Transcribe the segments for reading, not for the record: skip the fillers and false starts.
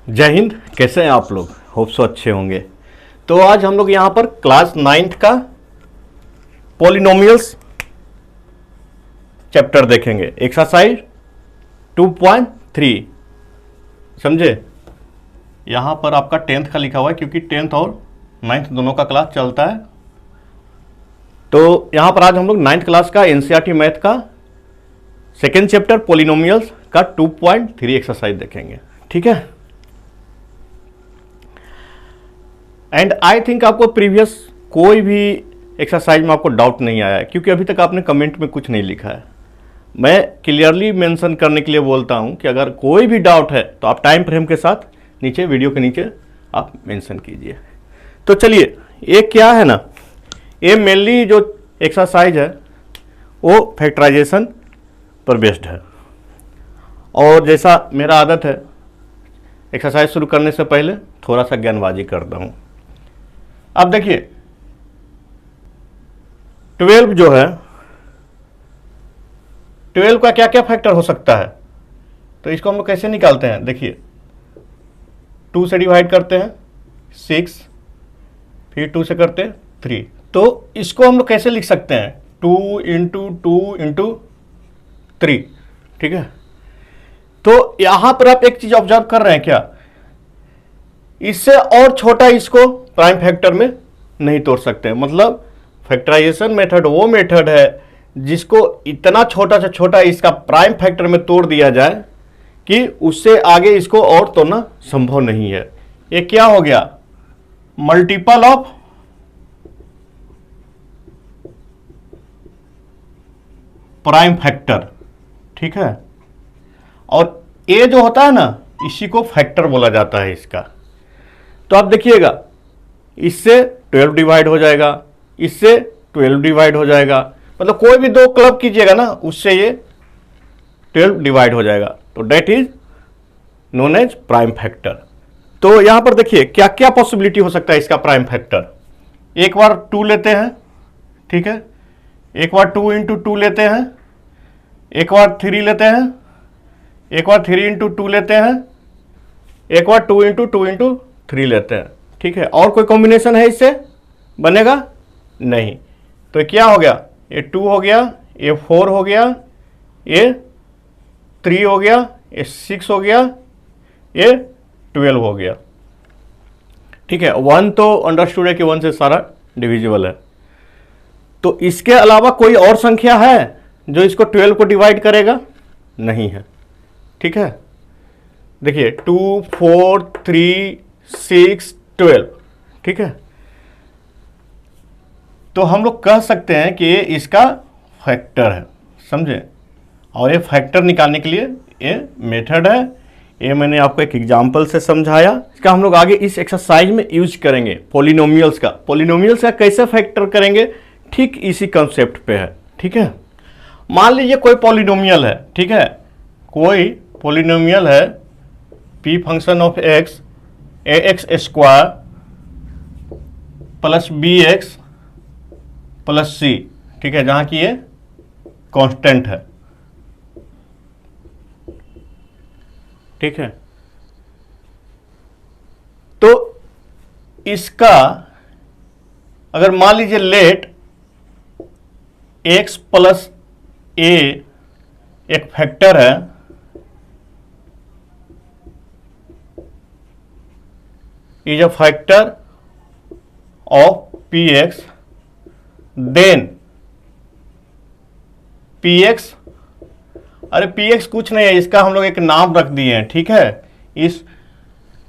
जय हिंद। कैसे हैं आप लोग? होप सो अच्छे होंगे। तो आज हम लोग यहाँ पर क्लास 9th का पॉलिनोमियल्स चैप्टर देखेंगे, एक्सरसाइज 2.3। समझे? यहाँ पर आपका 10th का लिखा हुआ है क्योंकि 10th और 9th दोनों का क्लास चलता है। तो यहाँ पर आज हम लोग 9th क्लास का एनसीईआरटी मैथ का सेकेंड चैप्टर पॉलिनोमियल्स का 2.3 एक्सरसाइज देखेंगे। ठीक है। एंड आई थिंक आपको प्रीवियस कोई भी एक्सरसाइज में आपको डाउट नहीं आया है क्योंकि अभी तक आपने कमेंट में कुछ नहीं लिखा है। मैं क्लियरली मेंशन करने के लिए बोलता हूं कि अगर कोई भी डाउट है तो आप टाइम फ्रेम के साथ नीचे वीडियो के नीचे आप मेंशन कीजिए। तो चलिए, ये क्या है ना, ये मेनली जो एक्सरसाइज है वो फैक्टराइजेशन पर बेस्ड है। और जैसा मेरा आदत है, एक्सरसाइज शुरू करने से पहले थोड़ा सा ज्ञानबाजी करता हूँ। अब देखिए 12 जो है, 12 का क्या क्या फैक्टर हो सकता है, तो इसको हम लोग कैसे निकालते हैं। देखिए 2 से डिवाइड करते हैं 6, फिर 2 से करते हैं 3। तो इसको हम लोग कैसे लिख सकते हैं, 2 इंटू 2 इंटू 3। ठीक है। तो यहां पर आप एक चीज ऑब्जर्व कर रहे हैं क्या, इससे और छोटा इसको प्राइम फैक्टर में नहीं तोड़ सकते। मतलब फैक्टराइजेशन मेथड वो मेथड है जिसको इतना छोटा से छोटा इसका प्राइम फैक्टर में तोड़ दिया जाए कि उससे आगे इसको और तोड़ना संभव नहीं है। ये क्या हो गया, मल्टीपल ऑफ प्राइम फैक्टर। ठीक है। और ये जो होता है ना, इसी को फैक्टर बोला जाता है इसका। तो आप देखिएगा, इससे 12 डिवाइड हो जाएगा, इससे 12 डिवाइड हो जाएगा। मतलब कोई भी दो क्लब कीजिएगा ना, उससे ये 12 डिवाइड हो जाएगा। तो that is known as prime factor. तो यहां पर देखिए क्या क्या पॉसिबिलिटी हो सकता है इसका प्राइम फैक्टर। एक बार 2 लेते हैं, ठीक है, एक बार 2 इंटू 2 लेते हैं, एक बार 3 लेते हैं, एक बार 3 इंटू 2 लेते हैं, एक बार 2 इंटू 2 इंटू 3 लेते हैं। ठीक है। और कोई कॉम्बिनेशन है इससे बनेगा नहीं। तो क्या हो गया, ये 2 हो गया, ये 4 हो गया, ये 3 हो गया, ये 6 हो गया, ये 12 हो गया। ठीक है। 1 तो अंडरस्टूड है कि 1 से सारा डिविजिबल है। तो इसके अलावा कोई और संख्या है जो इसको 12 को डिवाइड करेगा? नहीं है। ठीक है। देखिए 2, 4, 3, 6, 12। ठीक है। तो हम लोग कह सकते हैं कि ये इसका फैक्टर है। समझे? और ये फैक्टर निकालने के लिए ये मेथड है। ये मैंने आपको एक एग्जांपल से समझाया। इसका हम लोग आगे इस एक्सरसाइज में यूज करेंगे। पॉलिनोमियल्स का कैसे फैक्टर करेंगे, ठीक इसी कंसेप्ट पे है। ठीक है। मान लीजिए कोई पॉलिनोमियल है। ठीक है। कोई पॉलिनोमियल है p function of x ax square plus bx plus c। ठीक है। जहां की ये कांस्टेंट है। ठीक है। तो इसका अगर मान लीजिए लेट x प्लस a एक फैक्टर है, is a factor of px, then px, अरे px कुछ नहीं है, इसका हम लोग एक नाम रख दिए हैं। ठीक है, इस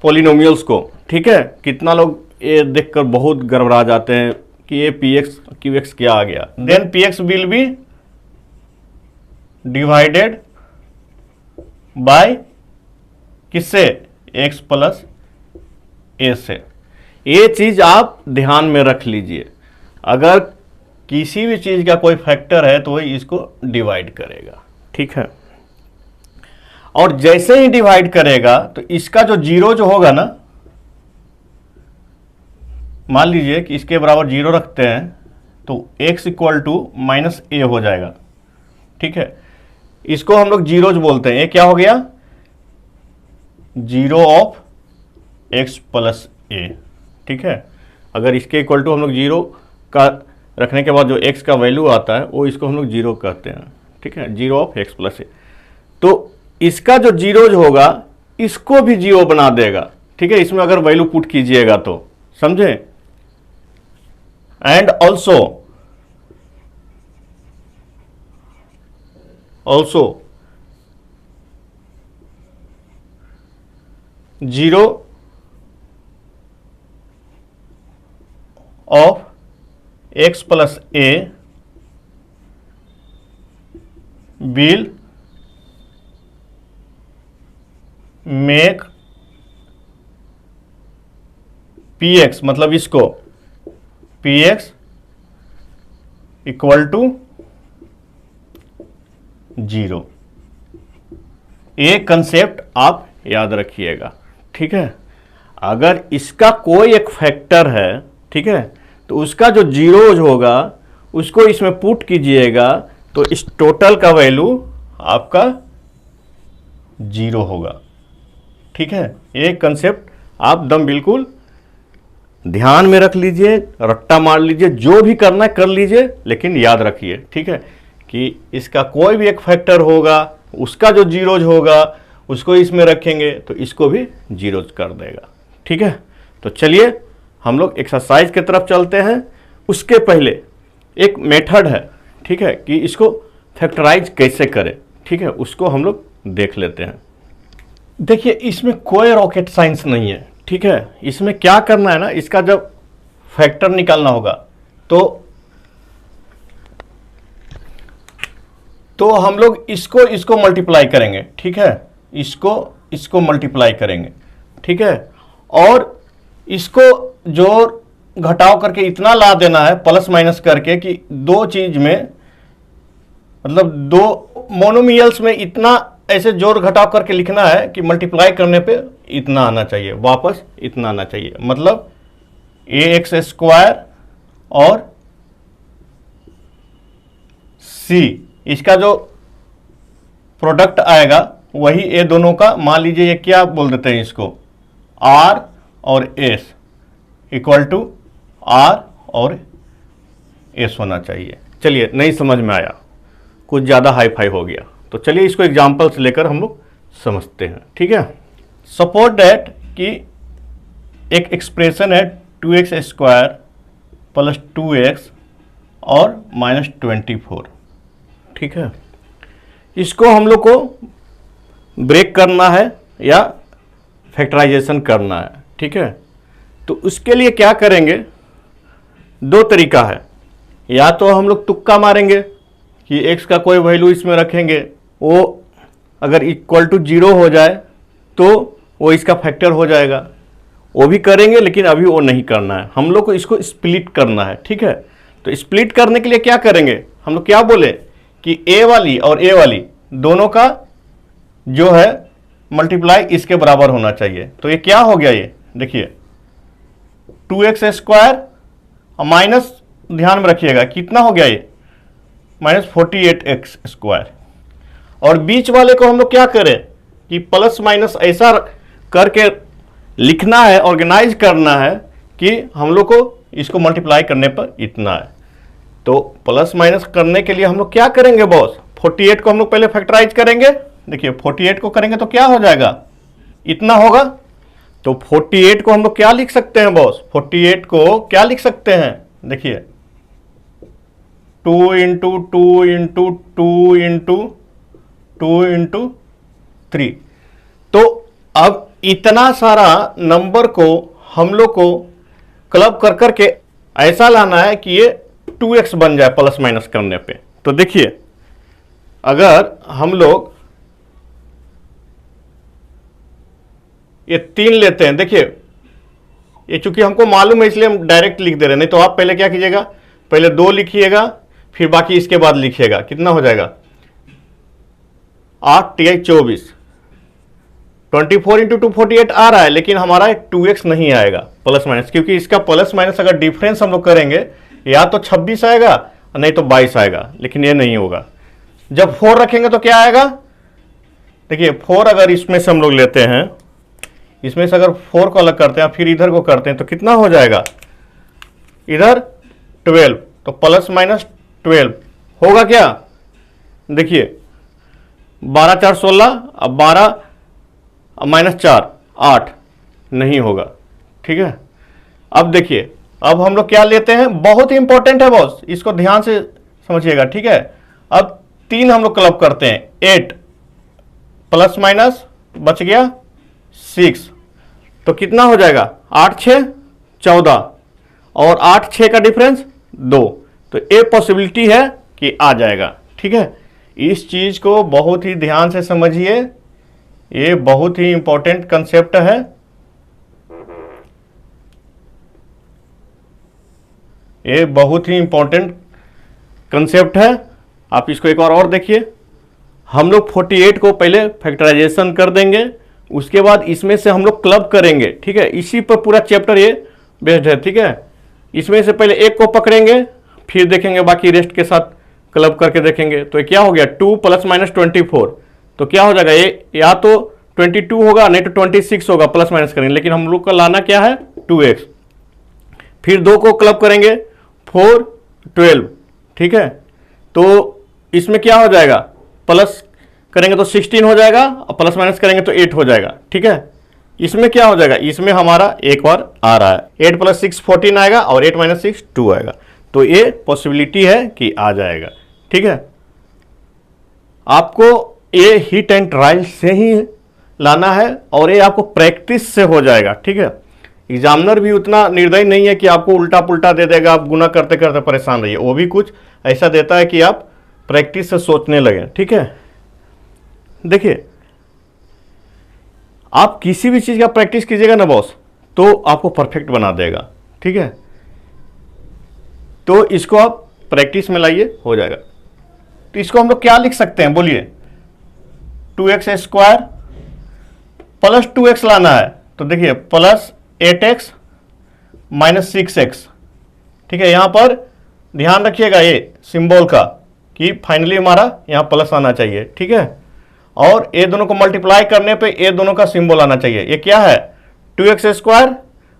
पॉलिनोमियल्स को। ठीक है। कितना लोग ये देखकर बहुत गड़बड़ा जाते हैं कि ये px qx क्या आ गया। then px will be divided by किससे, x प्लस ए से। ये चीज आप ध्यान में रख लीजिए। अगर किसी भी चीज का कोई फैक्टर है तो वही इसको डिवाइड करेगा। ठीक है। और जैसे ही डिवाइड करेगा तो इसका जो जीरो जो होगा ना, मान लीजिए कि इसके बराबर 0 रखते हैं तो x इक्वल टू माइनस ए हो जाएगा। ठीक है। इसको हम लोग जीरोज बोलते हैं। ये क्या हो गया, जीरो ऑफ एक्स प्लस ए, ठीक है। अगर इसके इक्वल टू हम लोग 0 का रखने के बाद जो x का वैल्यू आता है वो इसको हम लोग 0 कहते हैं, ठीक है, 0 ऑफ एक्स प्लस ए। तो इसका जो 0 होगा इसको भी 0 बना देगा, ठीक है, इसमें अगर वैल्यू पुट कीजिएगा तो, समझे। And also zero of x plus A will make P x, मतलब इसको पी एक्स इक्वल टू 0। ये कंसेप्ट आप याद रखिएगा, ठीक है। अगर इसका कोई एक फैक्टर है, ठीक है, तो उसका जो 0 होगा उसको इसमें पुट कीजिएगा तो इस टोटल का वैल्यू आपका 0 होगा, ठीक है। ये कंसेप्ट आप दम बिल्कुल ध्यान में रख लीजिए, रट्टा मार लीजिए, जो भी करना है कर लीजिए, लेकिन याद रखिए, ठीक है, कि इसका कोई भी एक फैक्टर होगा उसका जो 0 होगा उसको इसमें रखेंगे तो इसको भी 0 कर देगा, ठीक है। तो चलिए हम लोग एक्सरसाइज की तरफ चलते हैं। उसके पहले एक मेथड है, ठीक है, कि इसको फैक्टराइज कैसे करें, ठीक है, उसको हम लोग देख लेते हैं। देखिए इसमें कोई रॉकेट साइंस नहीं है, ठीक है। इसमें क्या करना है ना, इसका जब फैक्टर निकालना होगा तो हम लोग इसको मल्टीप्लाई करेंगे, ठीक है, इसको मल्टीप्लाई करेंगे, ठीक है, और इसको जोड़ घटाव करके इतना ला देना है प्लस माइनस करके कि दो चीज में, मतलब दो मोनोमियल्स में इतना ऐसे जोड़ घटाव करके लिखना है कि मल्टीप्लाई करने पे इतना आना चाहिए, वापस इतना आना चाहिए, मतलब ए एक्स स्क्वायर और सी, इसका जो प्रोडक्ट आएगा वही ए दोनों का, मान लीजिए ये क्या बोल देते हैं इसको, आर और एस इक्वल टू आर और एस होना चाहिए। चलिए नहीं समझ में आया, कुछ ज़्यादा हाई फाई हो गया, तो चलिए इसको एग्जाम्पल से लेकर हम लोग समझते हैं, ठीक है। सपोज दैट कि एक एक्सप्रेशन है 2x स्क्वायर प्लस 2x और माइनस 24, ठीक है। इसको हम लोग को ब्रेक करना है या फैक्टराइजेशन करना है, ठीक है। तो उसके लिए क्या करेंगे, दो तरीका है, या तो हम लोग तुक्का मारेंगे कि x का कोई वैल्यू इसमें रखेंगे, वो अगर इक्वल टू 0 हो जाए तो वो इसका फैक्टर हो जाएगा, वो भी करेंगे, लेकिन अभी वो नहीं करना है, हम लोग को इसको स्प्लिट करना है, ठीक है। तो स्प्लिट करने के लिए क्या करेंगे, हम लोग क्या बोले कि a वाली और a वाली दोनों का जो है मल्टीप्लाई इसके बराबर होना चाहिए। तो ये क्या हो गया, ये देखिए 2x स्क्वायर माइनस, ध्यान में रखिएगा कितना हो गया ये, माइनस 48x स्क्वायर, और बीच वाले को हम लोग क्या करें कि प्लस माइनस ऐसा करके लिखना है, ऑर्गेनाइज करना है कि हम लोग को इसको मल्टीप्लाई करने पर इतना है। तो प्लस माइनस करने के लिए हम लोग क्या करेंगे बॉस, 48 को हम लोग पहले फैक्टराइज करेंगे, देखिए 48 को करेंगे तो क्या हो जाएगा, इतना होगा। तो 48 को हम लोग क्या लिख सकते हैं बॉस, 48 को क्या लिख सकते हैं, देखिए 2 इंटू 2 इंटू 2 इंटू 2 इंटू 3। तो अब इतना सारा नंबर को हम लोग को क्लब कर करके ऐसा लाना है कि ये 2x बन जाए प्लस माइनस करने पे। तो देखिए अगर हम लोग ये 3 लेते हैं, देखिए ये चूंकि हमको मालूम है इसलिए हम डायरेक्ट लिख दे रहे हैं, नहीं तो आप पहले क्या कीजिएगा, पहले 2 लिखिएगा फिर बाकी इसके बाद लिखिएगा, कितना हो जाएगा 8 × 24, 24 इंटू 2 48 आ रहा है, लेकिन हमारा 2x नहीं आएगा प्लस माइनस, क्योंकि इसका प्लस माइनस अगर डिफरेंस हम लोग करेंगे या तो 26 आएगा नहीं तो 22 आएगा, लेकिन ये नहीं होगा। जब 4 रखेंगे तो क्या आएगा, देखिए 4 अगर इसमें से हम लोग लेते हैं, इसमें से अगर 4 को अलग करते हैं फिर इधर को करते हैं तो कितना हो जाएगा, इधर 12, तो प्लस माइनस 12 होगा क्या, देखिए 12 4 16, अब 12 माइनस 4 8, नहीं होगा। ठीक है, अब देखिए अब हम लोग क्या लेते हैं, बहुत ही इंपॉर्टेंट है बॉस, इसको ध्यान से समझिएगा। ठीक है, अब 3 हम लोग क्लब करते हैं, 8 प्लस माइनस बच गया 6, तो कितना हो जाएगा 8 6 14, और 8 6 का डिफरेंस 2, तो ये पॉसिबिलिटी है कि आ जाएगा। ठीक है, इस चीज को बहुत ही ध्यान से समझिए, ये बहुत ही इंपॉर्टेंट कंसेप्ट है। ये बहुत ही इंपॉर्टेंट कंसेप्ट है, आप इसको एक बार और देखिए। हम लोग 48 को पहले फैक्टराइजेशन कर देंगे, उसके बाद इसमें से हम लोग क्लब करेंगे। ठीक है, इसी पर पूरा चैप्टर ये बेस्ड है। ठीक है, इसमें से पहले एक को पकड़ेंगे, फिर देखेंगे बाकी रेस्ट के साथ क्लब करके देखेंगे। तो क्या हो गया 2 प्लस माइनस 24, तो क्या हो जाएगा, ये या तो 22 होगा नहीं तो 26 होगा, प्लस माइनस करेंगे, लेकिन हम लोग का लाना क्या है 2x। फिर 2 को क्लब करेंगे 4 12। ठीक है, तो इसमें क्या हो जाएगा, प्लस करेंगे तो 16 हो जाएगा और प्लस माइनस करेंगे तो 8 हो जाएगा। ठीक है, इसमें क्या हो जाएगा, इसमें हमारा एक बार आ रहा है 8 प्लस 6 14 आएगा और 8 माइनस 6 2 आएगा, तो ये पॉसिबिलिटी है कि आ जाएगा। ठीक है, आपको ये हिट एंड ट्रायल से ही लाना है और ये आपको प्रैक्टिस से हो जाएगा। ठीक है, एग्जामिनर भी उतना निर्दयी नहीं है कि आपको उल्टा पुल्टा दे देगा, आप गुना करते करते परेशान रहिए, वो भी कुछ ऐसा देता है कि आप प्रैक्टिस से सोचने लगे। ठीक है, देखिए आप किसी भी चीज का प्रैक्टिस कीजिएगा ना बॉस, तो आपको परफेक्ट बना देगा। ठीक है, तो इसको आप प्रैक्टिस में लाइए, हो जाएगा। तो इसको हम लोग क्या लिख सकते हैं बोलिए, 2x स्क्वायर प्लस 2x लाना है, तो देखिए प्लस 8x माइनस 6x। ठीक है, यहां पर ध्यान रखिएगा ये सिंबल का कि फाइनली हमारा यहां प्लस आना चाहिए। ठीक है, और ये दोनों को मल्टीप्लाई करने पे ये दोनों का सिंबल आना चाहिए। ये क्या है 2x स्क्वायर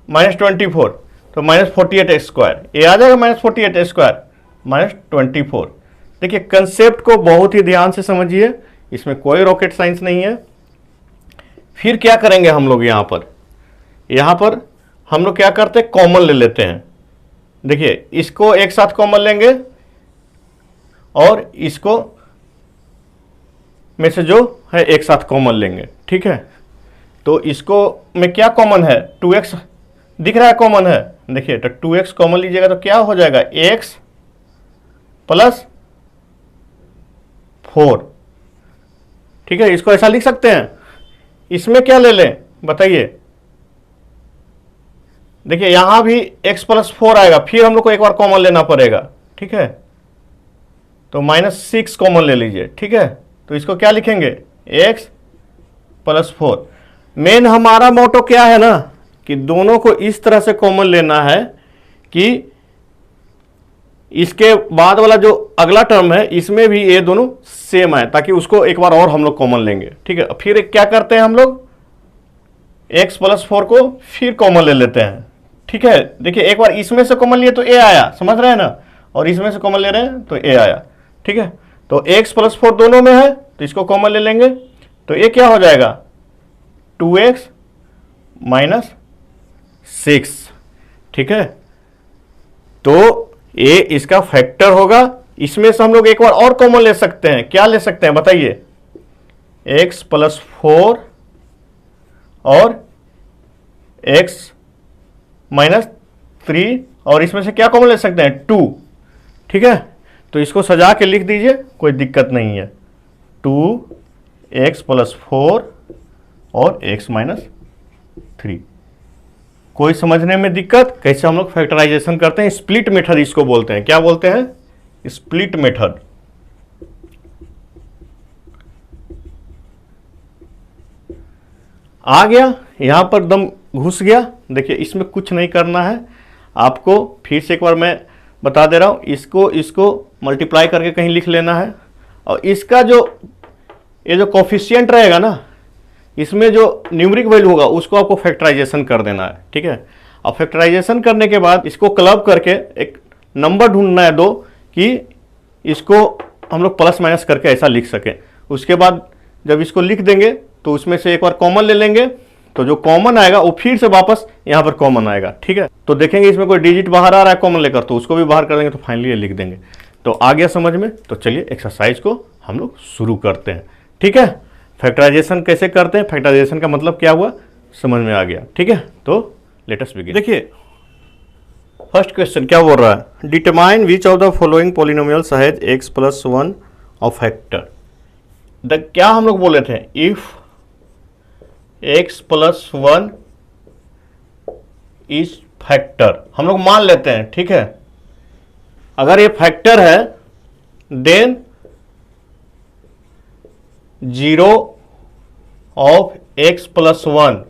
माइनस 24, तो माइनस 48 स्क्वायर, ये आ जाएगा माइनस 48 स्क्वायर माइनस 24। देखिए कंसेप्ट को बहुत ही ध्यान से समझिए, इसमें कोई रॉकेट साइंस नहीं है। फिर क्या करेंगे हम लोग, यहां पर हम लोग क्या करते हैं, कॉमन ले लेते हैं। देखिए इसको एक साथ कॉमन लेंगे और इसको में से जो है एक साथ कॉमन लेंगे। ठीक है, तो इसको में क्या कॉमन है, 2x दिख रहा है कॉमन है, देखिए तो 2x कॉमन लीजिएगा तो क्या हो जाएगा x प्लस 4। ठीक है, इसको ऐसा लिख सकते हैं। इसमें क्या ले लें बताइए, देखिए यहां भी x प्लस 4 आएगा, फिर हम लोग को एक बार कॉमन लेना पड़ेगा। ठीक है, तो माइनस 6 कॉमन ले लीजिए। ठीक है, तो इसको क्या लिखेंगे x प्लस 4। मेन हमारा मोटो क्या है ना कि दोनों को इस तरह से कॉमन लेना है कि इसके बाद वाला जो अगला टर्म है इसमें भी ये दोनों सेम है, ताकि उसको एक बार और हम लोग कॉमन लेंगे। ठीक है, फिर क्या करते हैं हम लोग x प्लस 4 को फिर कॉमन ले लेते हैं। ठीक है, देखिए एक बार इसमें से कॉमन लिए तो a आया, समझ रहे हैं ना, और इसमें से कॉमन ले रहे हैं तो a आया। ठीक है, तो x प्लस 4 दोनों में है तो इसको कॉमन ले लेंगे, तो ये क्या हो जाएगा 2x माइनस 6। ठीक है, तो ये इसका फैक्टर होगा। इसमें से हम लोग एक बार और कॉमन ले सकते हैं, क्या ले सकते हैं बताइए, x प्लस 4 और x माइनस 3, और इसमें से क्या कॉमन ले सकते हैं 2। ठीक है, तो इसको सजा के लिख दीजिए, कोई दिक्कत नहीं है, 2x प्लस 4 और x माइनस 3। कोई समझने में दिक्कत, कैसे हम लोग फैक्टराइजेशन करते हैं, स्प्लिट मेथड इसको बोलते हैं। क्या बोलते हैं, स्प्लिट मेथड। आ गया, यहां पर दम घुस गया। देखिए इसमें कुछ नहीं करना है आपको, फिर से एक बार मैं बता दे रहा हूं, इसको मल्टीप्लाई करके कहीं लिख लेना है, और इसका जो ये जो कोफिशिएंट रहेगा ना, इसमें जो न्यूमरिक वैल्यू होगा उसको आपको फैक्टराइजेशन कर देना है, ठीक है। अब फैक्टराइजेशन करने के बाद इसको क्लब करके एक नंबर ढूंढना है दो कि इसको हम लोग प्लस माइनस करके ऐसा लिख सकें। उसके बाद जब इसको लिख देंगे तो उसमें से एक बार कॉमन ले लेंगे, तो जो कॉमन आएगा वो फिर से वापस यहाँ पर कॉमन आएगा, ठीक है। तो देखेंगे इसमें कोई डिजिट बाहर आ रहा है कॉमन लेकर, तो उसको भी बाहर कर देंगे, तो फाइनली ये लिख देंगे। तो आ गया समझ में। तो चलिए एक्सरसाइज को हम लोग शुरू करते हैं, ठीक है। फैक्टराइजेशन कैसे करते हैं, फैक्टराइजेशन का मतलब क्या हुआ समझ में आ गया, ठीक है। तो लेट अस बिगिन। देखिए फर्स्ट क्वेश्चन क्या बोल रहा है, determine which of the following polynomials has x plus 1 of factor. क्या हम लोग बोले थे, if x plus 1 is factor, हम लोग मान लेते हैं, ठीक है। अगर ये फैक्टर है then 0 of x plus 1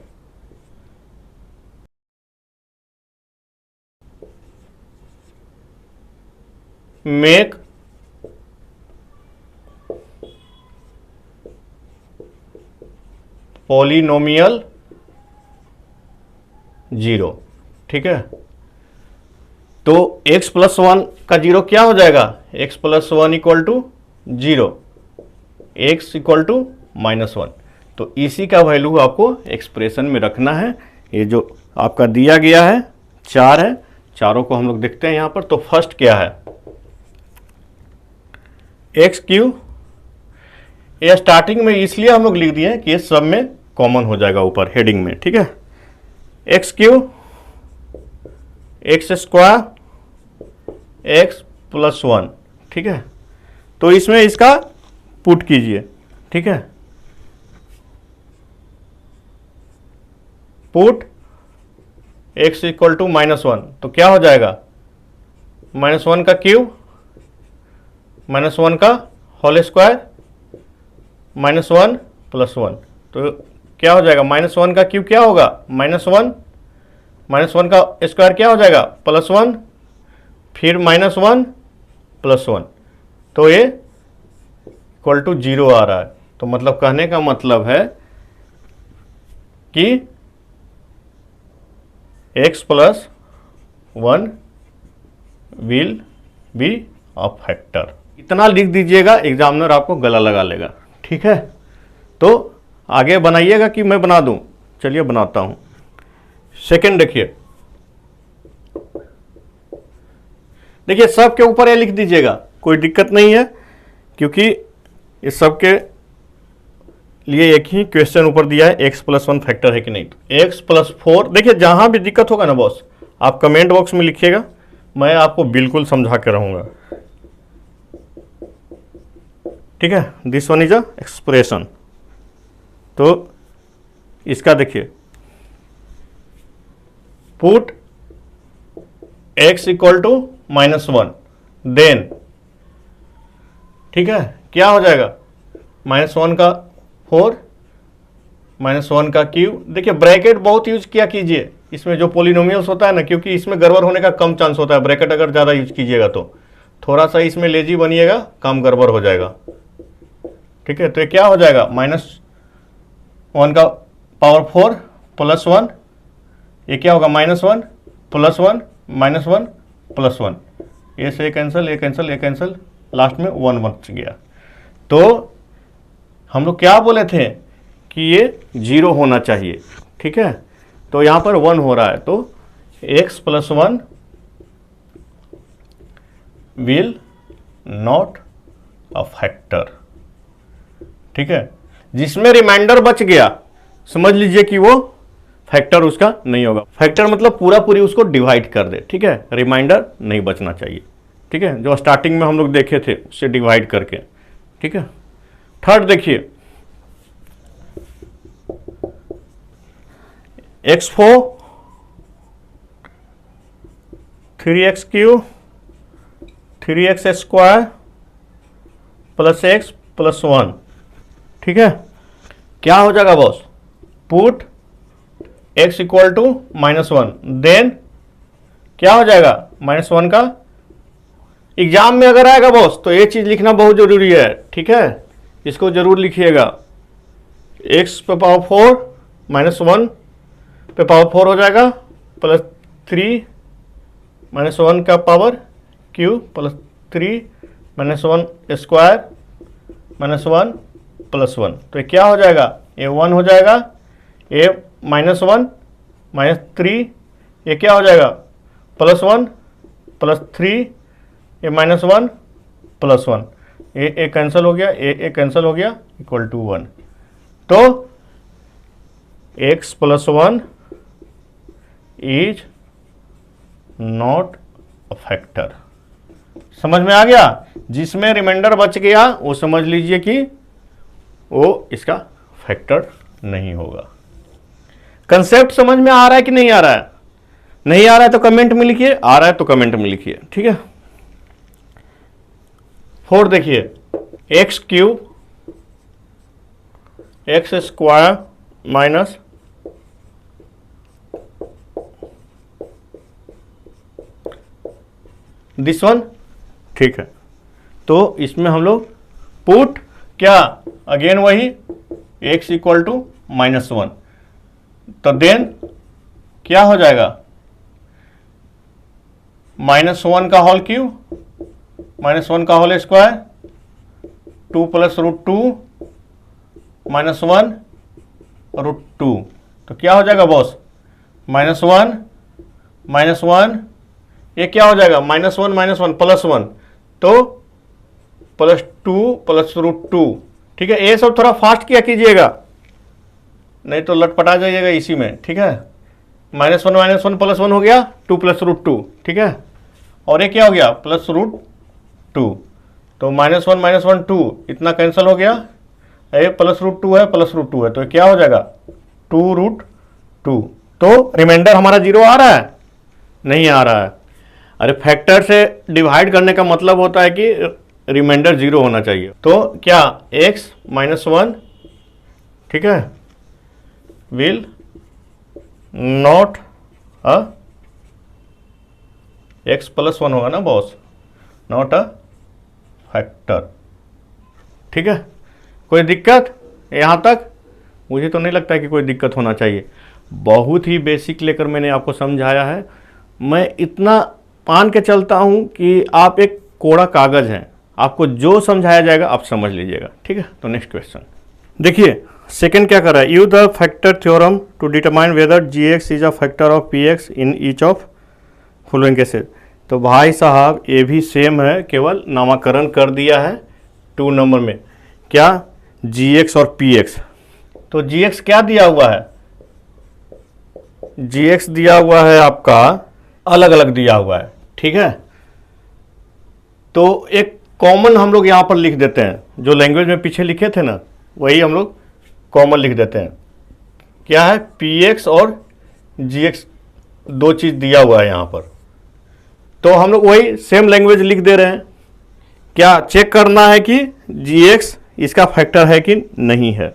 make polynomial 0, ठीक है। तो x प्लस 1 का 0 क्या हो जाएगा, x plus 1 equal to 0, x equal to -1। तो इसी का वैल्यू आपको एक्सप्रेशन में रखना है। ये जो आपका दिया गया है 4 है, चारों को हम लोग देखते हैं यहाँ पर। तो फर्स्ट क्या है, एक्स क्यू, ये स्टार्टिंग में इसलिए हम लोग लिख दिए हैं कि ये सब में कॉमन हो जाएगा ऊपर हेडिंग में, ठीक है। X Q x square x plus 1, ठीक है। तो इसमें इसका पुट कीजिए, ठीक है। पुट एक्स इक्वल टू -1, तो क्या हो जाएगा, -1 का क्यूब -1 का होल स्क्वायर -1 प्लस 1, तो क्या हो जाएगा, -1 का क्यूब क्या होगा -1, -1 का स्क्वायर क्या हो जाएगा +1, फिर -1 प्लस 1, तो ये इक्वल टू 0 आ रहा है। तो मतलब कहने का मतलब है कि x plus 1 will be a factor. इतना लिख दीजिएगा, एग्जामिनर आपको गला लगा लेगा, ठीक है। तो आगे बनाइएगा कि मैं बना दूं, चलिए बनाता हूं। सेकंड देखिए सब के ऊपर ये लिख दीजिएगा, कोई दिक्कत नहीं है, क्योंकि इस सब के लिए एक ही क्वेश्चन ऊपर दिया है, x प्लस 1 फैक्टर है कि नहीं। तो x प्लस 4, देखिए जहां भी दिक्कत होगा ना बॉस, आप कमेंट बॉक्स में लिखिएगा, मैं आपको बिल्कुल समझा के रहूंगा, ठीक है। This one is a expression. तो इसका देखिए, put x equal to -1 then, ठीक है, क्या हो जाएगा, -1 का 4 -1 का क्यूब। देखिए ब्रैकेट बहुत यूज किया कीजिए इसमें जो पोलिनोमियल्स होता है ना, क्योंकि इसमें गड़बड़ होने का कम चांस होता है। ब्रैकेट अगर ज़्यादा यूज कीजिएगा तो थोड़ा सा इसमें लेजी बनिएगा, कम गड़बड़ हो जाएगा, ठीक है। तो ये क्या हो जाएगा, -1 का पावर 4 प्लस 1, ये क्या होगा -1 प्लस 1 -1 प्लस 1, ये से कैंसिल, ये कैंसिल, ये कैंसिल, लास्ट में 1 बच गया। तो हम लोग क्या बोले थे कि ये 0 होना चाहिए, ठीक है। तो यहाँ पर 1 हो रहा है, तो x plus 1 will not a factor, ठीक है। जिसमें रिमाइंडर बच गया समझ लीजिए कि वो फैक्टर उसका नहीं होगा। फैक्टर मतलब पूरा पूरी उसको डिवाइड कर दे, ठीक है, रिमाइंडर नहीं बचना चाहिए, ठीक है, जो स्टार्टिंग में हम लोग देखे थे उससे डिवाइड करके, ठीक है। थर्ड देखिए, x4 3x cube 3x square plus x plus 1, ठीक है। क्या हो जाएगा boss, put x equal to -1 then क्या हो जाएगा, -1 का, एग्जाम में अगर आएगा बॉस तो ये चीज लिखना बहुत जरूरी है, ठीक है, इसको जरूर लिखिएगा। एक्स पे पावर 4 माइनस 1 पे पावर 4 हो जाएगा, प्लस 3 माइनस 1 का power Q plus 3 minus 1 square minus 1 plus 1। तो ये क्या हो जाएगा, ये 1 हो जाएगा, ये माइनस 1 माइनस 3, ये क्या हो जाएगा प्लस 1 प्लस 3, ये माइनस 1 प्लस 1, ये कैंसिल हो गया, ये कैंसिल हो गया, इक्वल टू 1। तो x plus 1 is not a factor. समझ में आ गया? जिसमें रिमाइंडर बच गया वो समझ लीजिए कि वो इसका फैक्टर नहीं होगा। कंसेप्ट समझ में आ रहा है कि नहीं आ रहा है? नहीं आ रहा है तो कमेंट में लिखिए, आ रहा है तो कमेंट में लिखिए, ठीक है। 4 देखिए, x cube x square minus this one, ठीक है। तो इसमें हम लोग पुट क्या, अगेन वही x इक्वल टू माइनस 1, तो देन क्या हो जाएगा, माइनस 1 का होल क्यूब माइनस 1 का whole square 2 plus root 2 minus 1 root 2। तो क्या हो जाएगा बॉस, माइनस 1 ये क्या हो जाएगा, माइनस 1 प्लस 1, तो प्लस 2 प्लस रूट 2, ठीक है। ये सब थोड़ा फास्ट किया कीजिएगा, नहीं तो लटपटा जाइएगा इसी में, ठीक है। माइनस वन प्लस 1 हो गया 2 प्लस रूट 2, ठीक है। और ये क्या हो गया, प्लस रूट 2, तो माइनस वन 2 इतना कैंसिल हो गया, ये प्लस रूट 2 है, प्लस रूट 2 है, तो क्या हो जाएगा 2 रूट 2। तो रिमाइंडर हमारा 0 आ रहा है, नहीं आ रहा है। अरे फैक्टर से डिवाइड करने का मतलब होता है कि रिमाइंडर 0 होना चाहिए। तो क्या x माइनस 1, ठीक है, will not a x plus 1 होगा ना बॉस, नॉट अ फैक्टर, ठीक है। कोई दिक्कत यहाँ तक? मुझे तो नहीं लगता है कि कोई दिक्कत होना चाहिए। बहुत ही बेसिक लेकर मैंने आपको समझाया है। मैं इतना मान के चलता हूँ कि आप एक कोरा कागज़ हैं, आपको जो समझाया जाएगा आप समझ लीजिएगा, ठीक है। तो नेक्स्ट क्वेश्चन देखिए, सेकंड क्या कर रहा है, use the factor theorem to determine whether gx is a factor of px in each of following cases. तो भाई साहब ये भी सेम है, केवल नामकरण कर दिया है 2 नंबर में, क्या gx और px। तो gx क्या दिया हुआ है, gx दिया हुआ है आपका अलग अलग दिया हुआ है, ठीक है। तो एक कॉमन हम लोग यहाँ पर लिख देते हैं, जो लैंग्वेज में पीछे लिखे थे ना वही हम लोग कॉमन लिख देते हैं। क्या है, px और gx, 2 चीज़ दिया हुआ है यहाँ पर, तो हम लोग वही सेम लैंग्वेज लिख दे रहे हैं। क्या चेक करना है कि gx इसका फैक्टर है कि नहीं है,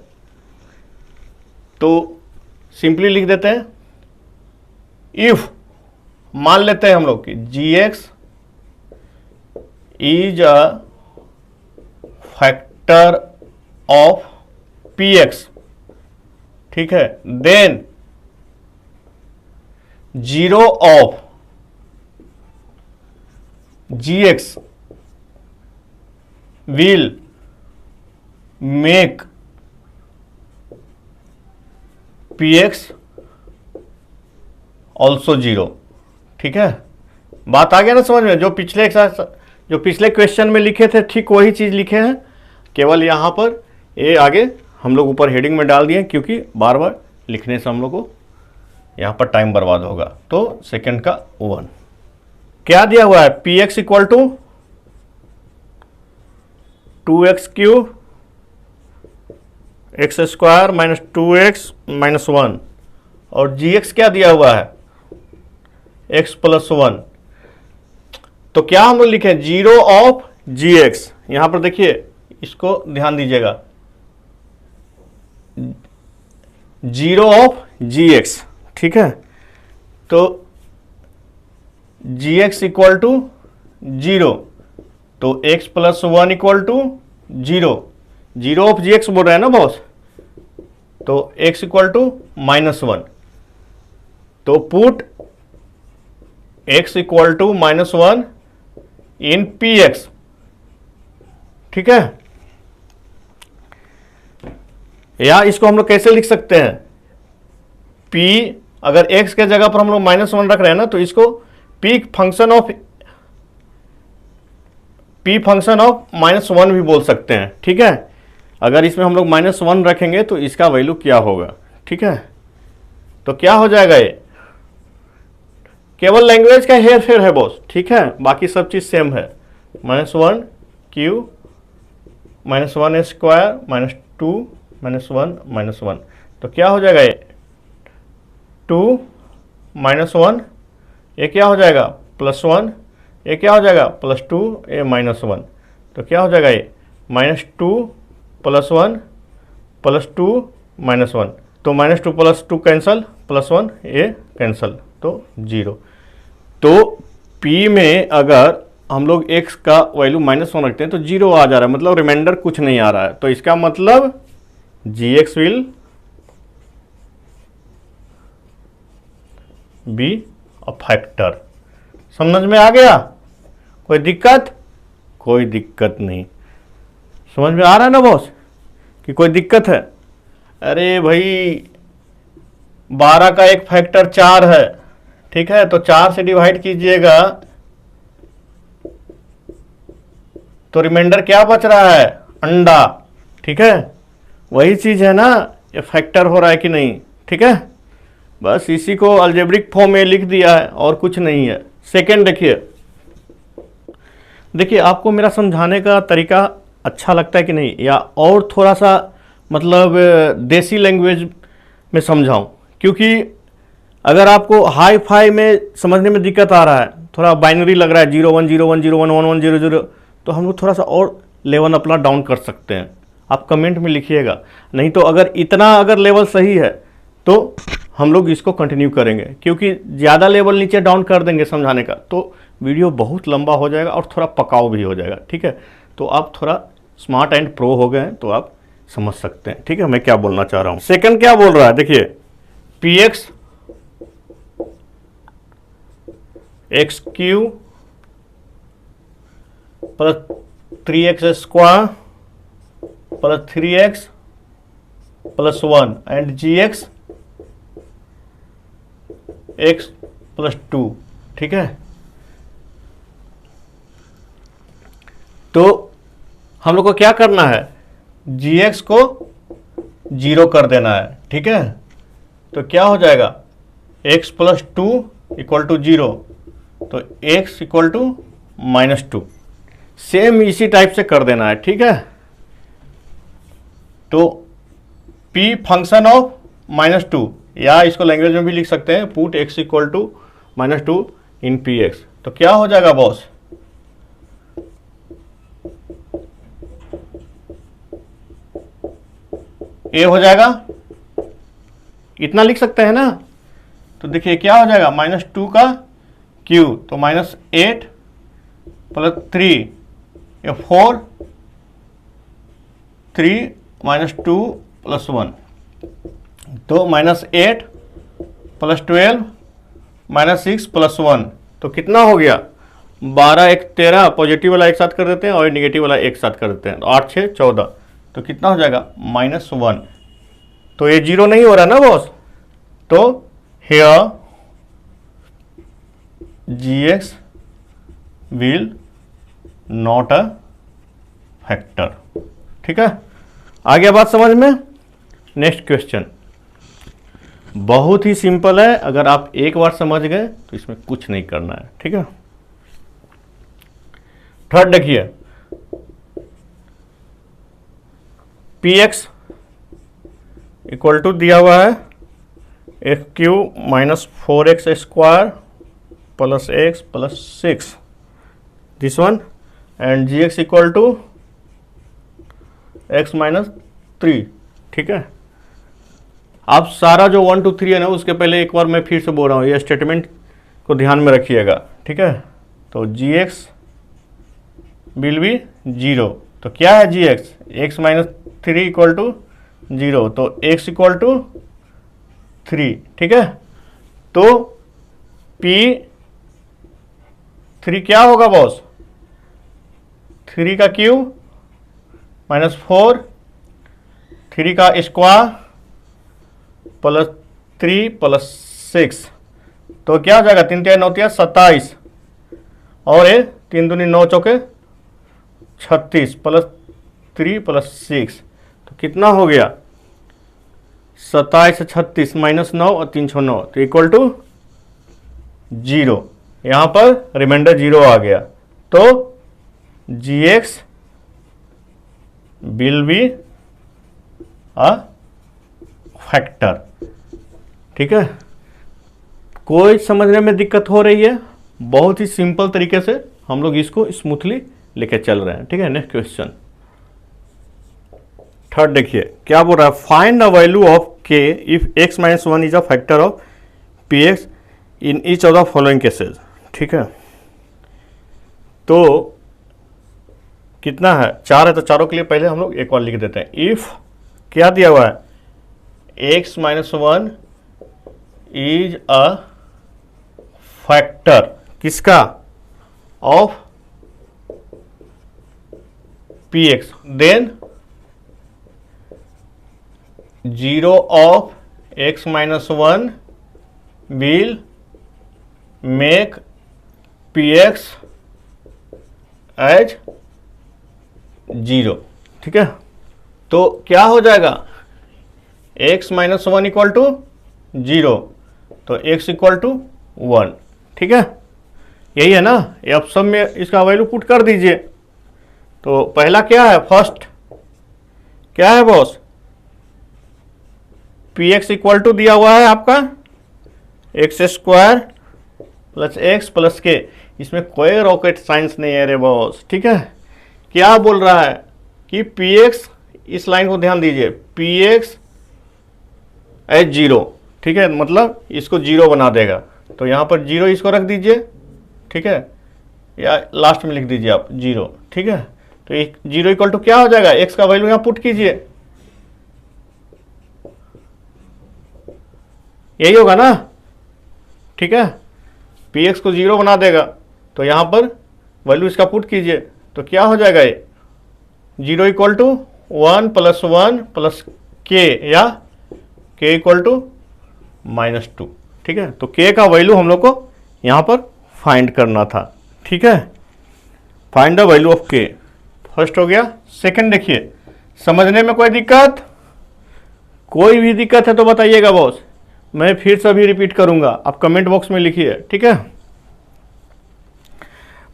तो सिंपली लिख देते हैं, इफ मान लेते हैं हम लोग कि gx is a factor of px, ठीक है, then 0 of gx will make px also 0, ठीक है। बात आ गया ना समझ में? जो पिछले क्वेश्चन में लिखे थे ठीक वही चीज़ लिखे हैं, केवल यहाँ पर ये आगे हम लोग ऊपर हेडिंग में डाल दिए, क्योंकि बार बार लिखने से हम लोग को यहाँ पर टाइम बर्बाद होगा। तो सेकंड का 1 क्या दिया हुआ है, px equal to 2x cube x square minus 2x minus 1, और gx क्या दिया हुआ है, x प्लस 1। तो क्या हम लोग लिखें, 0 ऑफ gx। यहां पर देखिए, इसको ध्यान दीजिएगा, 0 ऑफ gx, ठीक है। तो gx इक्वल टू 0, तो x plus 1 equal to 0, 0 of gx बोल रहे हैं ना बॉस, तो x इक्वल टू -1, तो put x equal to -1 in px, ठीक है। या इसको हम लोग कैसे लिख सकते हैं, p अगर x के जगह पर हम लोग -1 रख रहे हैं ना, तो इसको p फंक्शन ऑफ -1 भी बोल सकते हैं, ठीक है। अगर इसमें हम लोग -1 रखेंगे तो इसका वैल्यू क्या होगा, ठीक है। तो क्या हो जाएगा, ये केवल लैंग्वेज का हेर फेर है बॉस, ठीक है, बाकी सब चीज सेम है। -1 q -1 स्क्वायर -2 -1 -1, तो क्या हो जाएगा, ये 2 -1, ये क्या हो जाएगा +1, ये क्या हो जाएगा +2, ये -1, तो क्या हो जाएगा, ये -2 +1 +2 -1, तो -2 +2 कैंसल, +1 ये कैंसल, तो 0। तो P में अगर हम लोग x का वैल्यू -1 रखते हैं तो 0 आ जा रहा है, मतलब रिमाइंडर कुछ नहीं आ रहा है, तो इसका मतलब gx will be a factor. समझ में आ गया, कोई दिक्कत? कोई दिक्कत नहीं, समझ में आ रहा है ना बॉस कि कोई दिक्कत है? अरे भाई 12 का एक फैक्टर 4 है, ठीक है, तो 4 से डिवाइड कीजिएगा तो रिमाइंडर क्या बच रहा है, अंडा, ठीक है। वही चीज है ना, ये फैक्टर हो रहा है कि नहीं, ठीक है। बस इसी को अलजेब्रिक फॉर्म में लिख दिया है और कुछ नहीं है। सेकंड देखिए आपको मेरा समझाने का तरीका अच्छा लगता है कि नहीं, या और थोड़ा सा मतलब देसी लैंग्वेज में समझाऊं, क्योंकि अगर आपको हाई फाई में समझने में दिक्कत आ रहा है, थोड़ा बाइनरी लग रहा है 0 1 0 1 0 1 1 1 0 0, तो हम लोग थोड़ा सा और लेवल अपना डाउन कर सकते हैं। आप कमेंट में लिखिएगा, नहीं तो अगर लेवल सही है तो हम लोग इसको कंटिन्यू करेंगे, क्योंकि ज़्यादा लेवल नीचे डाउन कर देंगे समझाने का तो वीडियो बहुत लंबा हो जाएगा और थोड़ा पकाऊ भी हो जाएगा, ठीक है। तो आप थोड़ा स्मार्ट एंड प्रो हो गए हैं तो आप समझ सकते हैं, ठीक है, मैं क्या बोलना चाह रहा हूँ। सेकंड क्या बोल रहा है, देखिए px x³ + 3x² + 3x + 1 and gx x + 2, ठीक है। तो हम लोग को क्या करना है, gx को 0 कर देना है, ठीक है। तो क्या हो जाएगा, x + 2 = 0, तो x = -2, सेम इसी टाइप से कर देना है, ठीक है। तो p फंक्शन ऑफ -2, या इसको लैंग्वेज में भी लिख सकते हैं, पुट x = -2 इन px, तो क्या हो जाएगा बॉस, ए हो जाएगा, इतना लिख सकते हैं ना। तो देखिए क्या हो जाएगा, -2 का क्यू, तो -8 + 3 ये 4, 3 -2 + 1, तो -8 + 12 -6 + 1, तो कितना हो गया, 12 1 13, पॉजिटिव वाला एक साथ कर देते हैं और निगेटिव वाला एक साथ कर देते हैं, तो 8 6 14, तो कितना हो जाएगा -1। तो ये 0 नहीं हो रहा ना बॉस, तो here gx will not a factor, ठीक है। आ गया बात समझ में। नेक्स्ट क्वेश्चन बहुत ही सिंपल है, अगर आप एक बार समझ गए तो इसमें कुछ नहीं करना है, ठीक है। थर्ड देखिए, px = दिया हुआ है x³ - 4x² + x + 6, this one, and gx = x - 3, ठीक है। आप सारा जो 1 2 3 है ना, उसके पहले एक बार मैं फिर से बोल रहा हूँ, ये स्टेटमेंट को ध्यान में रखिएगा, ठीक है। तो gx विल बी 0, तो क्या है gx, x - 3 = 0, तो x इक्वल टू 3, ठीक है। तो P3 क्या होगा बॉस, 3 का क्यूब माइनस 4, 3 का स्क्वायर प्लस 3 प्लस 6, तो क्या हो जाएगा, 3 3 9 27, और ये 3 दूनी 9 चौके 36 प्लस 3 प्लस 6, तो कितना हो गया 27 से 36 माइनस 9 और 3 6 9, तो इक्वल टू 0। यहाँ पर रिमाइंडर 0 आ गया, तो gx will be a factor, ठीक है। कोई समझने में दिक्कत हो रही है, बहुत ही सिंपल तरीके से हम लोग इसको स्मूथली लेके चल रहे हैं, ठीक है। नेक्स्ट क्वेश्चन थर्ड देखिए क्या बोल रहा है, find the value of k if x minus 1 is a factor of px in each of the following cases, ठीक है। तो कितना है, 4 है, तो चारों के लिए पहले हम लोग एक बार लिख देते हैं। इफ क्या दिया हुआ है, x minus 1 is a factor किसका, of px, then 0 of x minus 1 will make px as 0, ठीक है। तो क्या हो जाएगा, x माइनस 1 इक्वल टू 0, तो x इक्वल टू 1, ठीक है। यही है ना, ये अब सब में इसका वैल्यू पुट कर दीजिए। तो पहला क्या है, फर्स्ट क्या है बॉस, px इक्वल टू दिया हुआ है आपका x square plus x plus k, इसमें कोई रॉकेट साइंस नहीं है रे बॉस, ठीक है। क्या बोल रहा है कि px, इस लाइन को ध्यान दीजिए, px एज 0, ठीक है, मतलब इसको 0 बना देगा, तो यहाँ पर 0 इसको रख दीजिए, ठीक है, या लास्ट में लिख दीजिए आप 0, ठीक है। तो 0 इक्वल टू क्या हो जाएगा, x का वैल्यू यहाँ पुट कीजिए, यही होगा ना, ठीक है। px को 0 बना देगा, तो यहाँ पर वैल्यू इसका पुट कीजिए, तो क्या हो जाएगा, ये 0 equal to 1 plus 1 plus k, या k इक्वल टू माइनस 2, ठीक है। तो k का वैल्यू हम लोग को यहाँ पर फाइंड करना था, ठीक है। Find the value of k, first हो गया। सेकंड देखिए, समझने में कोई दिक्कत, कोई भी दिक्कत है तो बताइएगा बॉस, मैं फिर से भी रिपीट करूंगा, आप कमेंट बॉक्स में लिखिए, ठीक है।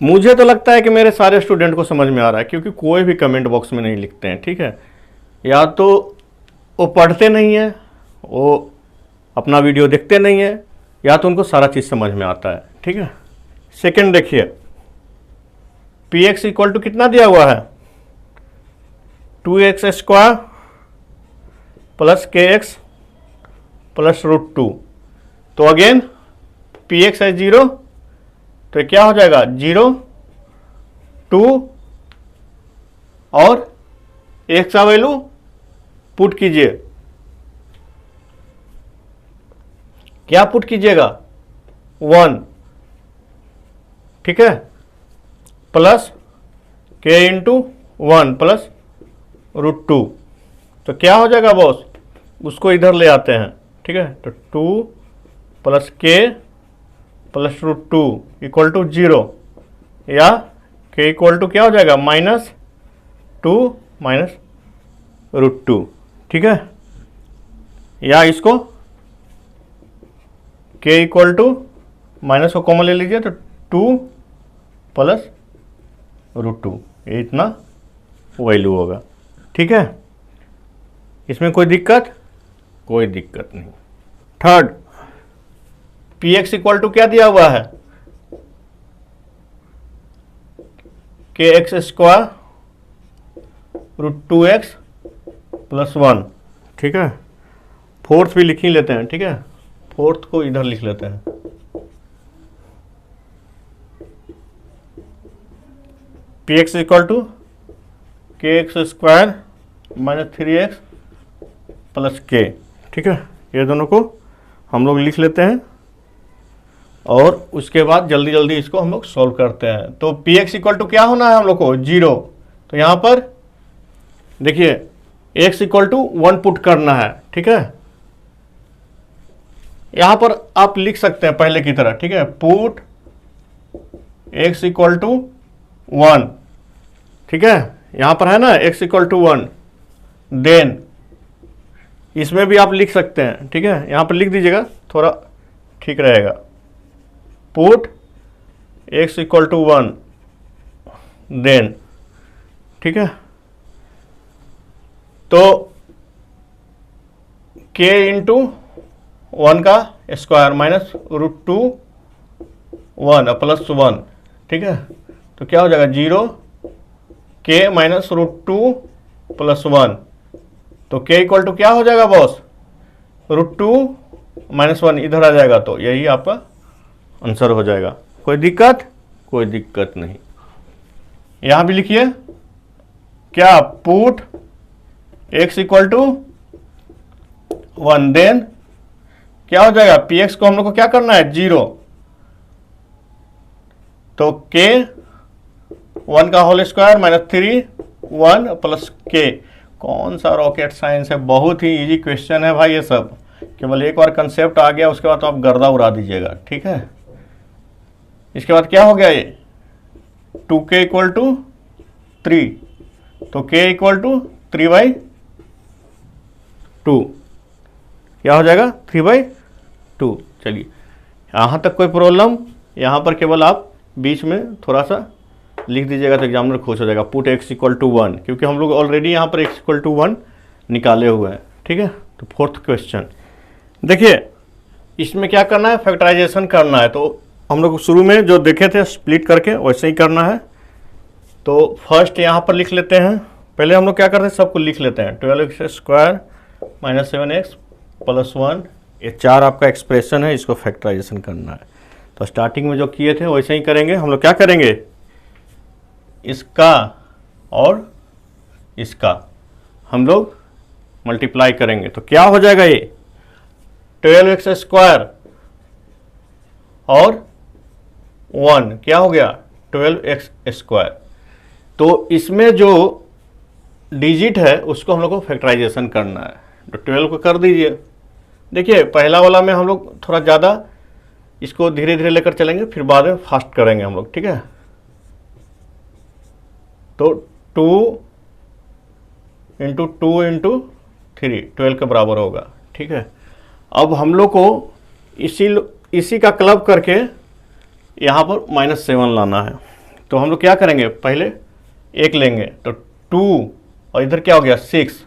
मुझे तो लगता है कि मेरे सारे स्टूडेंट को समझ में आ रहा है, क्योंकि कोई भी कमेंट बॉक्स में नहीं लिखते हैं, ठीक है। या तो वो पढ़ते नहीं है, वो अपना वीडियो देखते नहीं है, या तो उनको सारा चीज़ समझ में आता है, ठीक है। सेकंड देखिए, px इक्वल टू कितना दिया हुआ है, 2x square plus kx plus √2, तो अगेन px है 0, तो क्या हो जाएगा 0 2, और x का वैल्यू पुट कीजिए, क्या पुट कीजिएगा 1, ठीक है, प्लस k इंटू 1 प्लस √2, तो क्या हो जाएगा बॉस, उसको इधर ले आते हैं, ठीक है। तो 2 plus k plus √2 equal to 0, या k इक्वल टू क्या हो जाएगा -2 माइनस √2, ठीक है। या इसको k इक्वल टू माइनस को कॉमन ले लीजिए, तो 2 प्लस √2, ये इतना वैल्यू होगा, ठीक है। इसमें कोई दिक्कत, कोई दिक्कत नहीं। थर्ड, px इक्वल टू क्या दिया हुआ है, kx स्क्वायर √2x प्लस 1, ठीक है। फोर्थ भी लिख ही लेते हैं, ठीक है, फोर्थ को इधर लिख लेते हैं। px equal to kx square minus 3x plus k. ठीक है, ये दोनों को हम लोग लिख लेते हैं और उसके बाद जल्दी जल्दी इसको हम लोग सॉल्व करते हैं। तो पी एक्स इक्वल टू क्या होना है हम लोग को, 0। तो यहाँ पर देखिए x इक्वल टू 1 पुट करना है। ठीक है, यहाँ पर आप लिख सकते हैं पहले की तरह। ठीक है, पुट x इक्वल टू 1। ठीक है, यहाँ पर है ना x इक्वल टू 1, देन इसमें भी आप लिख सकते हैं। ठीक है, यहाँ पर लिख दीजिएगा, थोड़ा ठीक रहेगा। Put x equal to 1, then ठीक है, तो k इंटू 1 का स्क्वायर माइनस √2 1 प्लस 1। ठीक है, तो क्या हो जाएगा 0 k माइनस √2 प्लस 1। तो k इक्वल टू क्या हो जाएगा बॉस, √2 माइनस 1 इधर आ जाएगा, तो यही आपका आंसर हो जाएगा। कोई दिक्कत, कोई दिक्कत नहीं। यहां भी लिखिए क्या, put x equal to 1, then क्या हो जाएगा, px को हम लोग को क्या करना है, 0। तो k 1 का whole square minus 3 1 plus k। कौन सा रॉकेट साइंस है, बहुत ही इजी क्वेश्चन है भाई ये सब। केवल एक बार कंसेप्ट आ गया उसके बाद तो आप गर्दा उड़ा दीजिएगा। ठीक है, इसके बाद क्या हो गया, ये 2k इक्वल टू 3, तो k इक्वल टू 3/2 क्या हो जाएगा, 3/2। चलिए, यहाँ तक कोई प्रॉब्लम, यहाँ पर केवल आप बीच में थोड़ा सा लिख दीजिएगा तो एग्जामिनर खुश हो जाएगा। पुट x इक्वल टू 1, क्योंकि हम लोग ऑलरेडी यहाँ पर x इक्वल टू 1 निकाले हुए हैं। ठीक है, तो फोर्थ क्वेश्चन देखिए, इसमें क्या करना है, फैक्टराइजेशन करना है। तो हम लोग शुरू में जो देखे थे स्प्लिट करके वैसे ही करना है। तो फर्स्ट यहाँ पर लिख लेते हैं, पहले हम लोग क्या करते हैं, सबको लिख लेते हैं। 12x square minus 7x plus 1, ये 4 आपका एक्सप्रेशन है, इसको फैक्टराइजेशन करना है। तो स्टार्टिंग में जो किए थे वैसे ही करेंगे। हम लोग क्या करेंगे, इसका और इसका हम लोग मल्टीप्लाई करेंगे, तो क्या हो जाएगा, ये 12x स्क्वायर और 1 क्या हो गया, 12x स्क्वायर। तो इसमें जो डिजिट है उसको हम लोग को फैक्टराइजेशन करना है। तो 12 को कर दीजिए। देखिए पहला वाला में हम लोग थोड़ा ज़्यादा इसको धीरे धीरे लेकर चलेंगे, फिर बाद में फास्ट करेंगे हम लोग। ठीक है, तो 2 इंटू 2 इंटू 3 12 के बराबर होगा। ठीक है, अब हम लोग को इसी का क्लब करके यहाँ पर -7 लाना है। तो हम लोग क्या करेंगे, पहले 1 लेंगे, तो 2 और इधर क्या हो गया 6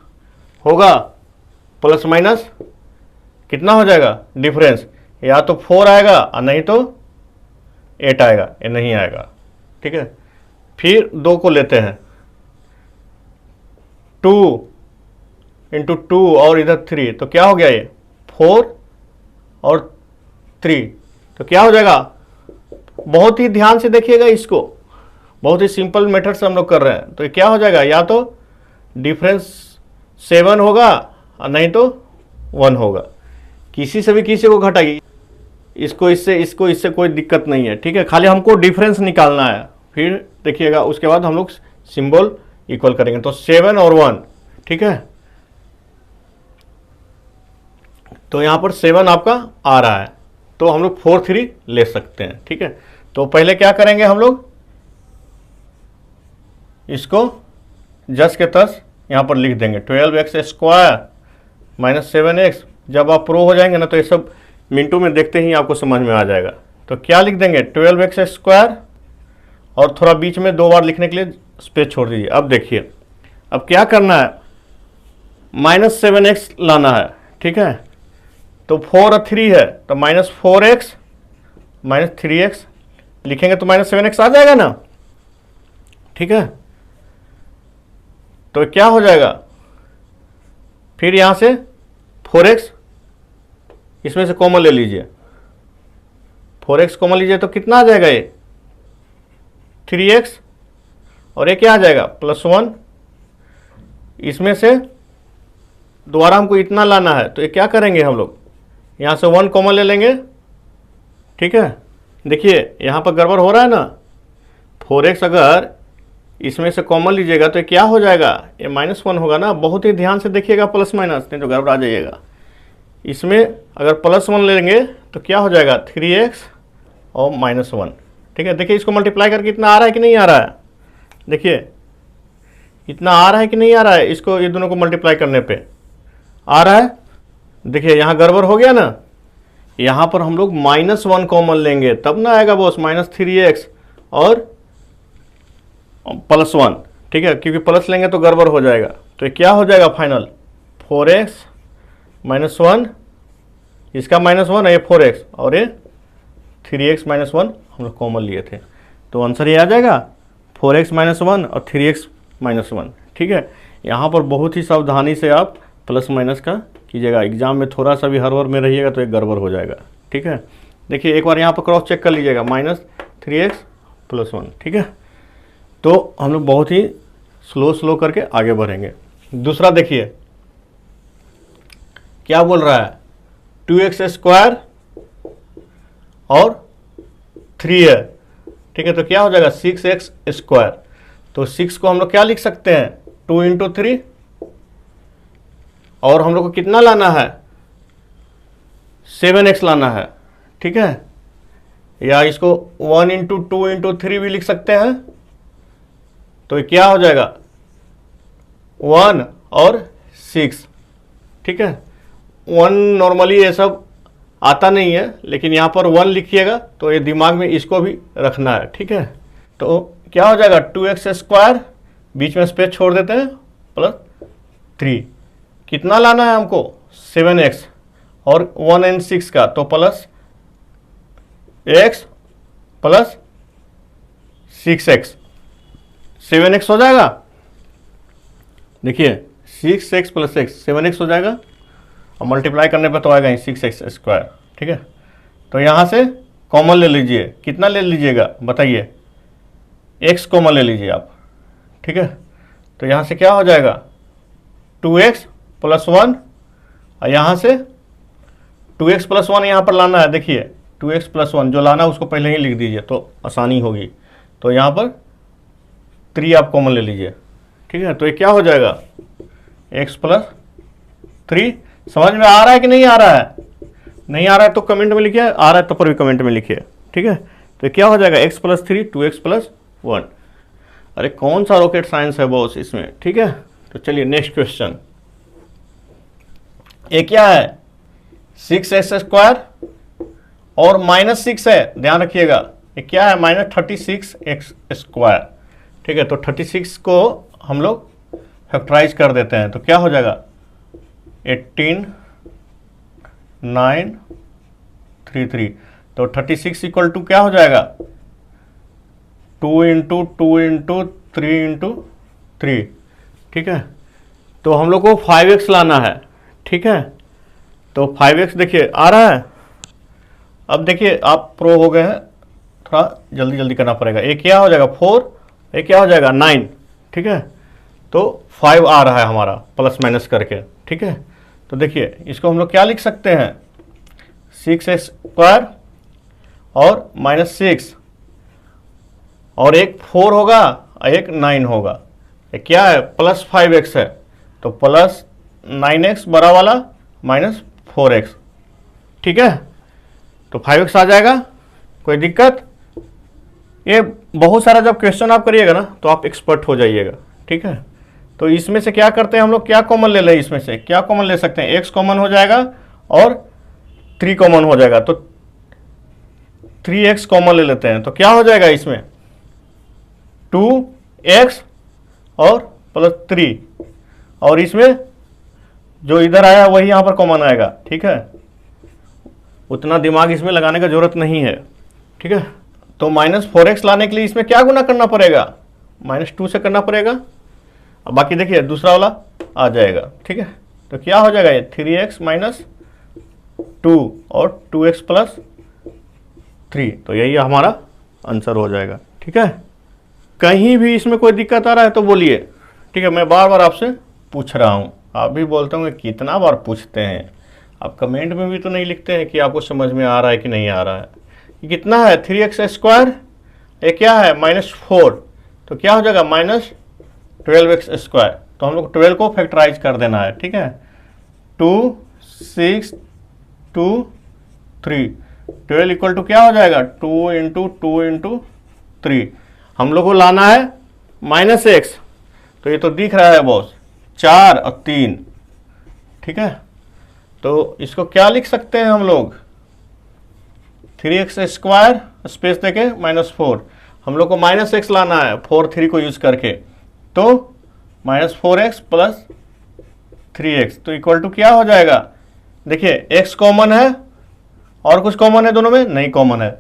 होगा, प्लस माइनस कितना हो जाएगा डिफरेंस, या तो 4 आएगा और नहीं तो 8 आएगा, ये नहीं आएगा। ठीक है, फिर 2 को लेते हैं, 2 इंटू 2 और इधर 3, तो क्या हो गया ये 4 और 3, तो क्या हो जाएगा, बहुत ही ध्यान से देखिएगा इसको, बहुत ही सिंपल मेथड से हम लोग कर रहे हैं। तो ये क्या हो जाएगा, या तो डिफरेंस 7 होगा और नहीं तो 1 होगा, किसी से भी किसी को घटाइए, इसको इससे कोई दिक्कत नहीं है। ठीक है, खाली हमको डिफरेंस निकालना है। फिर देखिएगा उसके बाद हम लोग सिंबल इक्वल करेंगे, तो 7 और 1। ठीक है, तो यहाँ पर 7 आपका आ रहा है, तो हम लोग 4 3 ले सकते हैं। ठीक है, तो पहले क्या करेंगे, हम लोग इसको जस के तस यहाँ पर लिख देंगे, 12x स्क्वायर माइनस 7x। जब आप प्रो हो जाएंगे ना तो ये सब मिनटों में देखते ही आपको समझ में आ जाएगा। तो क्या लिख देंगे, 12x स्क्वायर, और थोड़ा बीच में 2 बार लिखने के लिए स्पेस छोड़ दीजिए। अब देखिए, अब क्या करना है, -7x लाना है। ठीक है, तो 4 और 3 है, तो -4x -3x लिखेंगे तो -7x आ जाएगा ना। ठीक है, तो क्या हो जाएगा, फिर यहां से 4x इसमें से कॉमन ले लीजिए, 4x कॉमन लीजिए तो कितना आ जाएगा, ये 3x, और ये क्या आ जाएगा +1, इसमें से दोबारा हमको इतना लाना है, तो ये क्या करेंगे हम लोग, यहाँ से 1 कॉमन ले लेंगे, ठीक है। देखिए यहाँ पर गड़बड़ हो रहा है ना, 4x अगर इसमें से कॉमन लीजिएगा तो ये क्या हो जाएगा, ये -1 होगा ना। बहुत ही ध्यान से देखिएगा प्लस माइनस, नहीं तो गड़बड़ा जाइएगा। इसमें अगर +1 लेंगे तो क्या हो जाएगा, 3x और -1, ठीक है। देखिए इसको मल्टीप्लाई करके इतना आ रहा है कि नहीं आ रहा है, देखिए इतना आ रहा है कि नहीं आ रहा है, इसको ये दोनों को मल्टीप्लाई करने पे आ रहा है। देखिए यहाँ गड़बड़ हो गया ना, यहाँ पर हम लोग -1 कॉमन लेंगे तब ना आएगा बॉस, -3x और +1, ठीक है, क्योंकि प्लस लेंगे तो गड़बड़ हो जाएगा। तो ये क्या हो जाएगा फाइनल, 4x -1, इसका -1 है, ये 4x और ये 3x -1 हम लोग कॉमन लिए थे, तो आंसर ये आ जाएगा 4x -1 और 3x -1, ठीक है। यहाँ पर बहुत ही सावधानी से आप प्लस माइनस का कीजिएगा, एग्जाम में थोड़ा सा भी हड़बड़ में रहिएगा तो एक गड़बड़ हो जाएगा, ठीक है। देखिए एक बार यहाँ पर क्रॉस चेक कर लीजिएगा, -3x +1, ठीक है। तो हम लोग बहुत ही स्लो करके आगे बढ़ेंगे। दूसरा देखिए क्या बोल रहा है, 2x² और 3 है, ठीक है। तो क्या हो जाएगा 6x²। तो 6 को हम लोग क्या लिख सकते हैं, 2 × 3, और हम लोग को कितना लाना है, 7x लाना है, ठीक है। या इसको 1 × 2 × 3 भी लिख सकते हैं। तो ये क्या हो जाएगा, 1 और 6, ठीक है। 1 नॉर्मली ये सब आता नहीं है, लेकिन यहाँ पर 1 लिखिएगा तो ये दिमाग में इसको भी रखना है, ठीक है। तो क्या हो जाएगा, 2x², बीच में स्पेस छोड़ देते हैं, +3, कितना लाना है हमको, 7x, और 1 और 6 का तो +x + 6x, 7x हो जाएगा। देखिए 6x + x 7x हो जाएगा, और मल्टीप्लाई करने पर तो आएगा ही 6x², ठीक है। तो यहाँ से कॉमन ले लीजिए, कितना ले लीजिएगा बताइए, x कॉमन ले लीजिए आप, ठीक है। तो यहाँ से क्या हो जाएगा, 2x + 1, और यहाँ से 2x + 1 यहाँ पर लाना है। देखिए 2x + 1 जो लाना है उसको पहले ही लिख दीजिए तो आसानी होगी। तो यहाँ पर 3 आप कॉमन ले लीजिए, ठीक है। तो ये क्या हो जाएगा, x + 3। समझ में आ रहा है कि नहीं आ रहा है, नहीं आ रहा है तो कमेंट में लिखिए, आ रहा है तो पर भी कमेंट में लिखिए, ठीक है। तो क्या हो जाएगा, x + 3 2x + 1। अरे कौन सा रॉकेट साइंस है बॉस इसमें, ठीक है। तो चलिए नेक्स्ट क्वेश्चन, ये क्या है, 6x² और -6 है, ध्यान रखिएगा। ये क्या है, -36x², ठीक है। तो 36 को हम लोग फैक्टराइज कर देते हैं, तो क्या हो जाएगा, 18 9 3 तो 36 = क्या हो जाएगा, 2 × 2 × 3 × 3, ठीक है। तो हम लोग को 5x लाना है, ठीक है। तो 5x देखिए आ रहा है। अब देखिए आप प्रो हो गए हैं, थोड़ा जल्दी जल्दी करना पड़ेगा। ये क्या हो जाएगा 4, ये क्या हो जाएगा 9, ठीक है। तो 5 आ रहा है हमारा प्लस माइनस करके, ठीक है। तो देखिए इसको हम लोग क्या लिख सकते हैं, 6x² और -6, और एक 4 होगा और एक 9 होगा। ये क्या है, +5x है, तो +9x बड़ा वाला -4x, ठीक है। तो 5x आ जाएगा, कोई दिक्कत। ये बहुत सारा जब क्वेश्चन आप करिएगा ना तो आप एक्सपर्ट हो जाइएगा, ठीक है। तो इसमें से क्या करते हैं हम लोग, क्या कॉमन ले लें, इसमें से क्या कॉमन ले सकते हैं, x कॉमन हो जाएगा और 3 कॉमन हो जाएगा, तो 3x कॉमन ले लेते हैं। तो क्या हो जाएगा इसमें, 2x और +3, और इसमें जो इधर आया वही यहाँ पर कॉमन आएगा, ठीक है। उतना दिमाग इसमें लगाने का जरूरत नहीं है, ठीक है। तो -4x लाने के लिए इसमें क्या गुना करना पड़ेगा, -2 से करना पड़ेगा। अब बाकी देखिए दूसरा वाला आ जाएगा, ठीक है। तो क्या हो जाएगा, ये 3x - 2 और 2x + 3, तो यही हमारा आंसर हो जाएगा, ठीक है। कहीं भी इसमें कोई दिक्कत आ रहा है तो बोलिए, ठीक है। मैं बार बार आपसे पूछ रहा हूँ। आप भी बोलते होंगे कितना बार पूछते हैं, आप कमेंट में भी तो नहीं लिखते हैं कि आपको समझ में आ रहा है कि नहीं आ रहा है। ये कितना है 3x², ये क्या है -4, तो क्या हो जाएगा -12x²। तो हम लोग 12 को फैक्टराइज कर देना है, ठीक है। 2 6 2 3, 12 इक्वल टू क्या हो जाएगा 2 इंटू 2 इंटू 3। हम लोग को लाना है -x, तो ये तो दिख रहा है बॉस 4 और 3, ठीक है। तो इसको क्या लिख सकते हैं हम लोग 3x² स्पेस देके -4, हम लोग को -x लाना है 4 3 को यूज करके, तो -4x प्लस 3x, तो इक्वल टू क्या हो जाएगा, देखिए x कॉमन है और कुछ कॉमन है, दोनों में नहीं कॉमन है,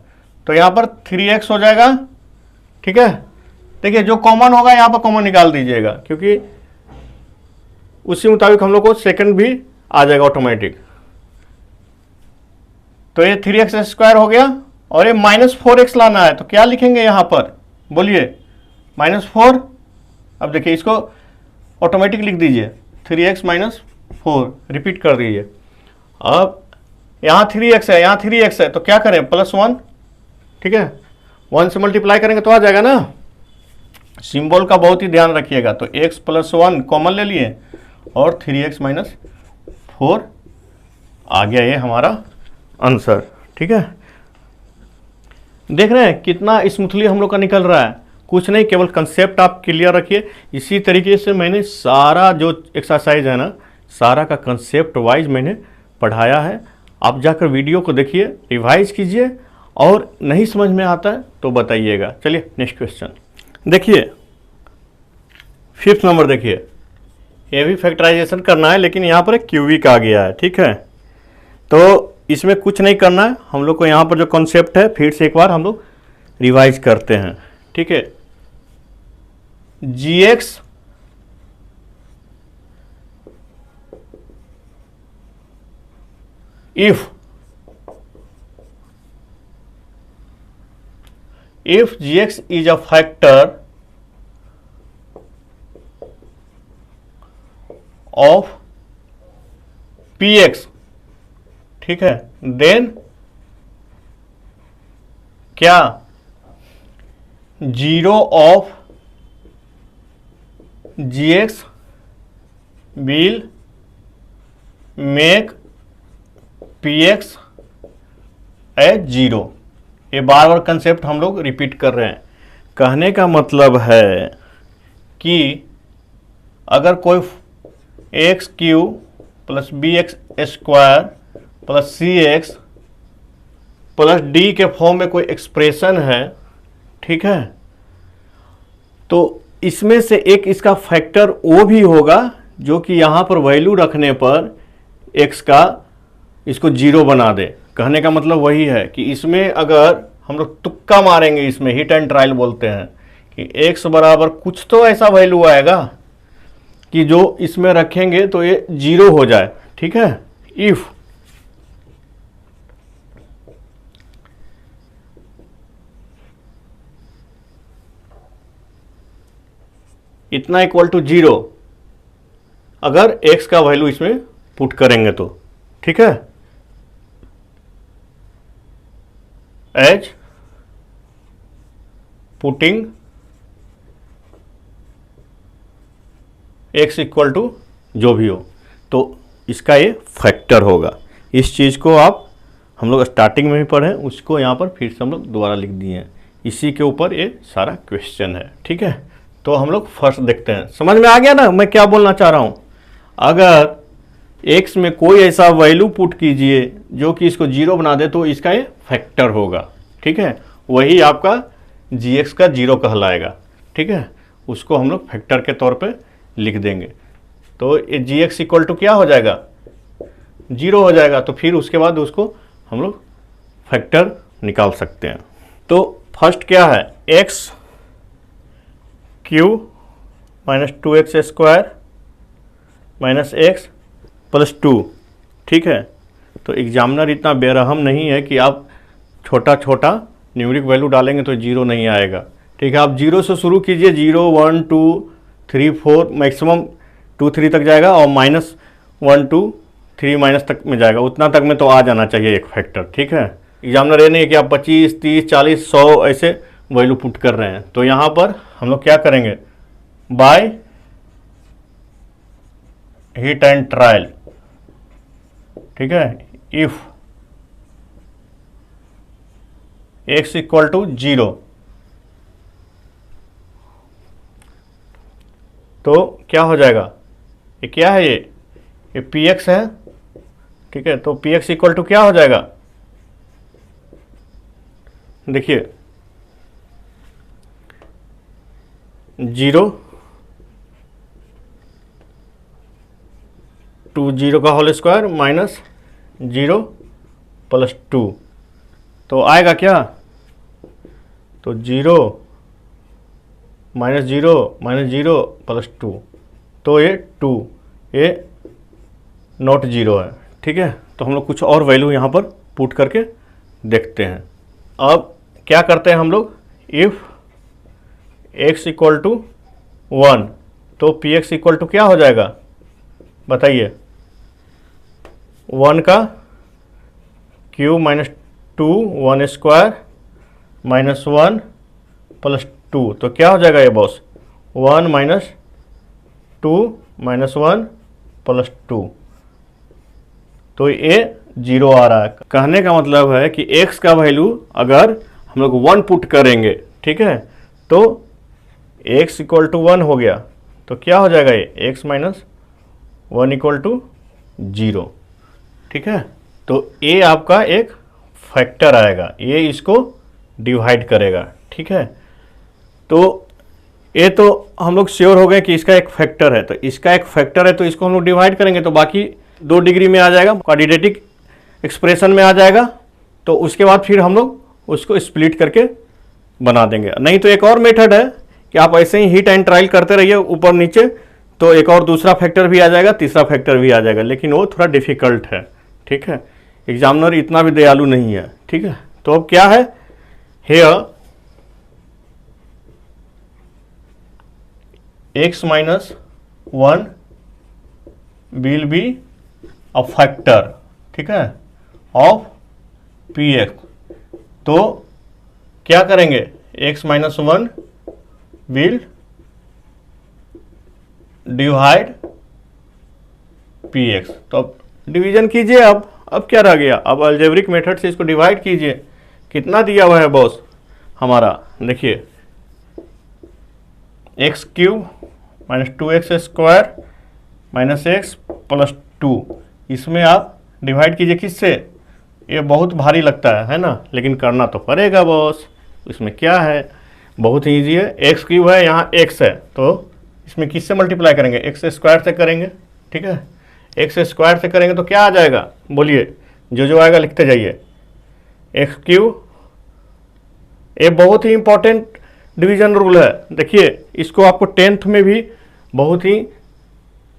तो यहाँ पर 3x हो जाएगा, ठीक है। देखिए जो कॉमन होगा यहाँ पर कॉमन निकाल दीजिएगा, क्योंकि उसी मुताबिक हम लोग को सेकंड भी आ जाएगा ऑटोमेटिक। तो ये 3x² हो गया और ये -4x लाना है, तो क्या लिखेंगे यहाँ पर बोलिए -4। अब देखिए इसको ऑटोमेटिक लिख दीजिए 3x -4, रिपीट कर दीजिए। अब यहाँ 3x है, यहाँ 3x है, तो क्या करें +1, ठीक है। 1 से मल्टीप्लाई करेंगे तो आ जाएगा ना। सिंबल का बहुत ही ध्यान रखिएगा। तो x + 1 कॉमन ले लिए और 3x - 4 आ गया ये हमारा आंसर, ठीक है। देख रहे हैं कितना स्मूथली हम लोग का निकल रहा है। कुछ नहीं, केवल कंसेप्ट आप क्लियर रखिए। इसी तरीके से मैंने सारा जो एक्सरसाइज है ना, सारा का कंसेप्ट वाइज मैंने पढ़ाया है। आप जाकर वीडियो को देखिए, रिवाइज कीजिए, और नहीं समझ में आता है तो बताइएगा। चलिए नेक्स्ट क्वेश्चन देखिए, 5th नंबर देखिए। ये भी फैक्टराइजेशन करना है, लेकिन यहाँ पर एक क्यूबिक आ गया है, ठीक है। तो इसमें कुछ नहीं करना है, हम लोग को यहाँ पर जो कॉन्सेप्ट है फिर से एक बार हम लोग रिवाइज करते हैं, ठीक है। gx if gx is a factor of px, ठीक है, देन क्या 0 of gx will make px as 0। ये बार बार कंसेप्ट हम लोग रिपीट कर रहे हैं। कहने का मतलब है कि अगर कोई x³ + bx² + cx + d के फॉर्म में कोई एक्सप्रेशन है, ठीक है, तो इसमें से एक इसका फैक्टर वो भी होगा जो कि यहाँ पर वैल्यू रखने पर x का इसको 0 बना दे। कहने का मतलब वही है कि इसमें अगर हम लोग तुक्का मारेंगे, इसमें हिट एंड ट्रायल बोलते हैं, कि x बराबर कुछ तो ऐसा वैल्यू आएगा कि जो इसमें रखेंगे तो ये 0 हो जाए, ठीक है। इफ इतना इक्वल टू 0 अगर x का वैल्यू इसमें पुट करेंगे तो, ठीक है। As putting x equal to जो भी हो, तो इसका ये फैक्टर होगा। इस चीज़ को आप हम लोग स्टार्टिंग में भी पढ़े, उसको यहाँ पर फिर से हम लोग दोबारा लिख दिए हैं। इसी के ऊपर ये सारा क्वेश्चन है, ठीक है। तो हम लोग फर्स्ट देखते हैं। समझ में आ गया ना मैं क्या बोलना चाह रहा हूँ। अगर x में कोई ऐसा वैल्यू पुट कीजिए जो कि इसको 0 बना दे तो इसका ये फैक्टर होगा, ठीक है। वही आपका gx का 0 कहलाएगा, ठीक है। उसको हम लोग फैक्टर के तौर पे लिख देंगे। तो ये gx इक्वल टू क्या हो जाएगा 0 हो जाएगा। तो फिर उसके बाद उसको हम लोग फैक्टर निकाल सकते हैं। तो फर्स्ट क्या है x³ - 2x² - x + 2, ठीक है। तो एग्जामिनर इतना बेरहम नहीं है कि आप छोटा छोटा न्यूमेरिक वैल्यू डालेंगे तो 0 नहीं आएगा, ठीक है। आप 0 से शुरू कीजिए, 0 1 2 3 4 मैक्सिमम 2 3 तक जाएगा और -1 2 3 माइनस तक में जाएगा, उतना तक में तो आ जाना चाहिए एक फैक्टर। ठीक है, एग्जामिनर ये नहीं है कि आप 25 30 40 100 ऐसे वैल्यू पुट कर रहे हैं। तो यहाँ पर हम लोग क्या करेंगे, बाय हिट एंड ट्रायल। ठीक है, इफ x इक्वल टू 0 तो क्या हो जाएगा, ये क्या है, ये px है। ठीक है, तो px इक्वल टू क्या हो जाएगा, देखिए 0 2 0 का होल स्क्वायर माइनस 0 प्लस 2, तो आएगा क्या, तो 0 माइनस 0 प्लस 2, तो ये 2 ये नॉट 0 है। ठीक है, तो हम लोग कुछ और वैल्यू यहाँ पर पुट करके देखते हैं। अब क्या करते हैं हम लोग, इफ़ x इक्वल टू 1 तो px इक्वल टू क्या हो जाएगा, बताइए, 1 का cube minus 2 1 square minus 1 plus 2, तो क्या हो जाएगा ये बॉस, 1 माइनस 2 माइनस 1 प्लस 2, तो ये 0 आ रहा है। कहने का मतलब है कि x का वैल्यू अगर हम लोग 1 पुट करेंगे, ठीक है, तो x इक्वल टू 1 हो गया, तो क्या हो जाएगा ये x माइनस 1 इक्वल टू 0। ठीक है, तो ये आपका एक फैक्टर आएगा, ये इसको डिवाइड करेगा। ठीक है, तो ये तो हम लोग श्योर हो गए कि इसका एक फैक्टर है, तो इसका एक फैक्टर है तो इसको हम लोग डिवाइड करेंगे तो बाकी 2 डिग्री में आ जाएगा, क्वाड्रेटिक एक्सप्रेशन में आ जाएगा। तो उसके बाद फिर हम लोग उसको स्प्लिट करके बना देंगे। नहीं तो एक और मेथड है कि आप ऐसे ही हिट एंड ट्रायल करते रहिए ऊपर नीचे, तो एक और दूसरा फैक्टर भी आ जाएगा, तीसरा फैक्टर भी आ जाएगा, लेकिन वो थोड़ा डिफिकल्ट है। ठीक है, एग्जामिनर इतना भी दयालु नहीं है। ठीक है, तो अब क्या है, here x minus 1 will be a factor, ठीक है, ऑफ px। तो क्या करेंगे, x minus 1 will divide px। तो अब डिवीजन कीजिए। अब क्या रह गया, अब अलजेब्रिक मेथड से इसको डिवाइड कीजिए। कितना दिया हुआ है बॉस हमारा, देखिए x cube minus 2x square minus x plus 2, इसमें आप डिवाइड कीजिए किससे, ये बहुत भारी लगता है ना, लेकिन करना तो पड़ेगा बॉस। इसमें क्या है, बहुत ही ईजी है, एक्स क्यूब है, यहाँ x है, तो इसमें किससे मल्टीप्लाई करेंगे, एक्स स्क्वायर से करेंगे। ठीक है, एक्स स्क्वायर से करेंगे तो क्या आ जाएगा, बोलिए, जो आएगा लिखते जाइए। एक्स क्यूब, ये बहुत ही इंपॉर्टेंट डिवीजन रूल है। देखिए इसको आपको 10th में भी बहुत ही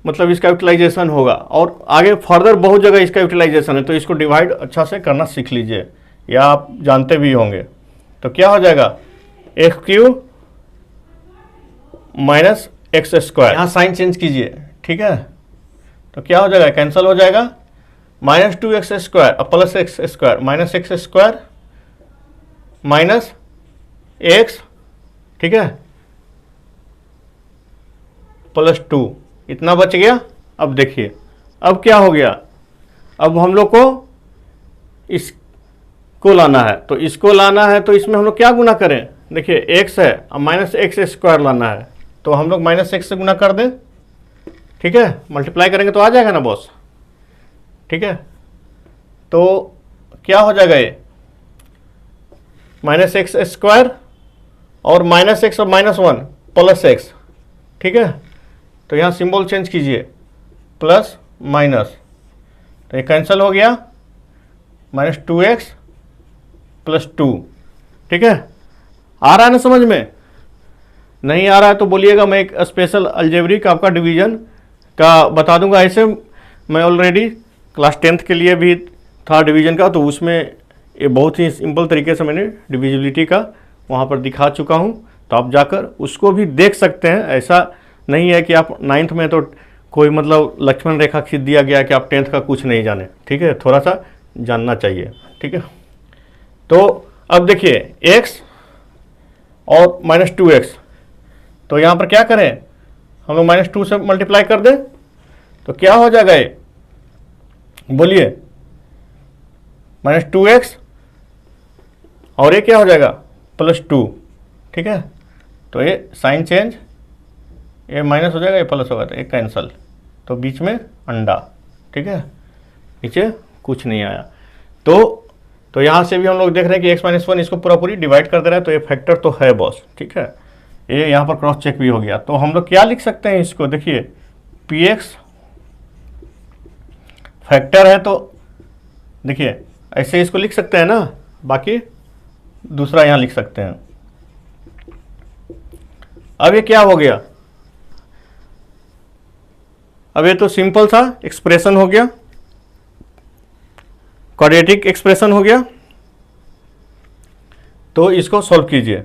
मतलब इसका यूटिलाइजेशन होगा, और आगे फर्दर बहुत जगह इसका यूटिलाइजेशन है, तो इसको डिवाइड अच्छा से करना सीख लीजिए, या आप जानते भी होंगे। तो क्या हो जाएगा, x cube minus x square, यहाँ साइन चेंज कीजिए। ठीक है, तो क्या हो जाएगा, कैंसिल हो जाएगा, माइनस 2x स्क्वायर और plus x square, minus x square minus x, ठीक है, प्लस 2, इतना बच गया। अब देखिए अब क्या हो गया, अब हम लोग को इसको लाना है, तो इसको लाना है तो इसमें हम लोग क्या गुना करें, देखिए x है और माइनस एक्स स्क्वायर लाना है, तो हम लोग माइनस एक्स से गुना कर दें। ठीक है, मल्टीप्लाई करेंगे तो आ जाएगा ना बॉस। ठीक है, तो क्या हो जाएगा, ये माइनस एक्स स्क्वायर और माइनस एक्स और माइनस 1 प्लस एक्स। ठीक है, तो यहाँ सिंबल चेंज कीजिए, प्लस माइनस, तो ये कैंसिल हो गया, माइनस 2x प्लस 2। ठीक है, आ रहा है ना समझ में, नहीं आ रहा है तो बोलिएगा, मैं एक स्पेशल अलजेब्रिक आपका डिवीजन का बता दूंगा। ऐसे मैं ऑलरेडी क्लास 10th के लिए भी था डिवीजन का, तो उसमें ये बहुत ही सिंपल तरीके से मैंने डिविजिबिलिटी का वहाँ पर दिखा चुका हूँ, तो आप जाकर उसको भी देख सकते हैं। ऐसा नहीं है कि आप 9th में तो कोई मतलब लक्ष्मण रेखा खींच दिया गया कि आप 10th का कुछ नहीं जाने, ठीक है, थोड़ा सा जानना चाहिए, ठीक है। तो अब देखिए x और -2x, तो यहाँ पर क्या करें हम लोग, -2 से मल्टीप्लाई कर दें तो क्या हो जाएगा ये, बोलिए, -2x और ये क्या हो जाएगा +2, ठीक है। तो ये साइन चेंज, ये माइनस हो जाएगा, ये प्लस होगा, तो ये कैंसल, तो बीच में अंडा, ठीक है, नीचे कुछ नहीं आया। तो यहाँ से भी हम लोग देख रहे हैं कि x-1 इसको पूरा पूरी डिवाइड कर दे रहा है, तो ये फैक्टर तो है बॉस, ठीक है। ये यहाँ पर क्रॉस चेक भी हो गया। तो हम लोग क्या लिख सकते हैं इसको, देखिए px फैक्टर है, तो देखिए ऐसे इसको लिख सकते हैं ना, बाकी दूसरा यहाँ लिख सकते हैं। अब ये क्या हो गया, अब ये तो सिंपल सा एक्सप्रेशन हो गया, क्वाड्रेटिक एक्सप्रेशन हो गया। तो इसको सॉल्व कीजिए,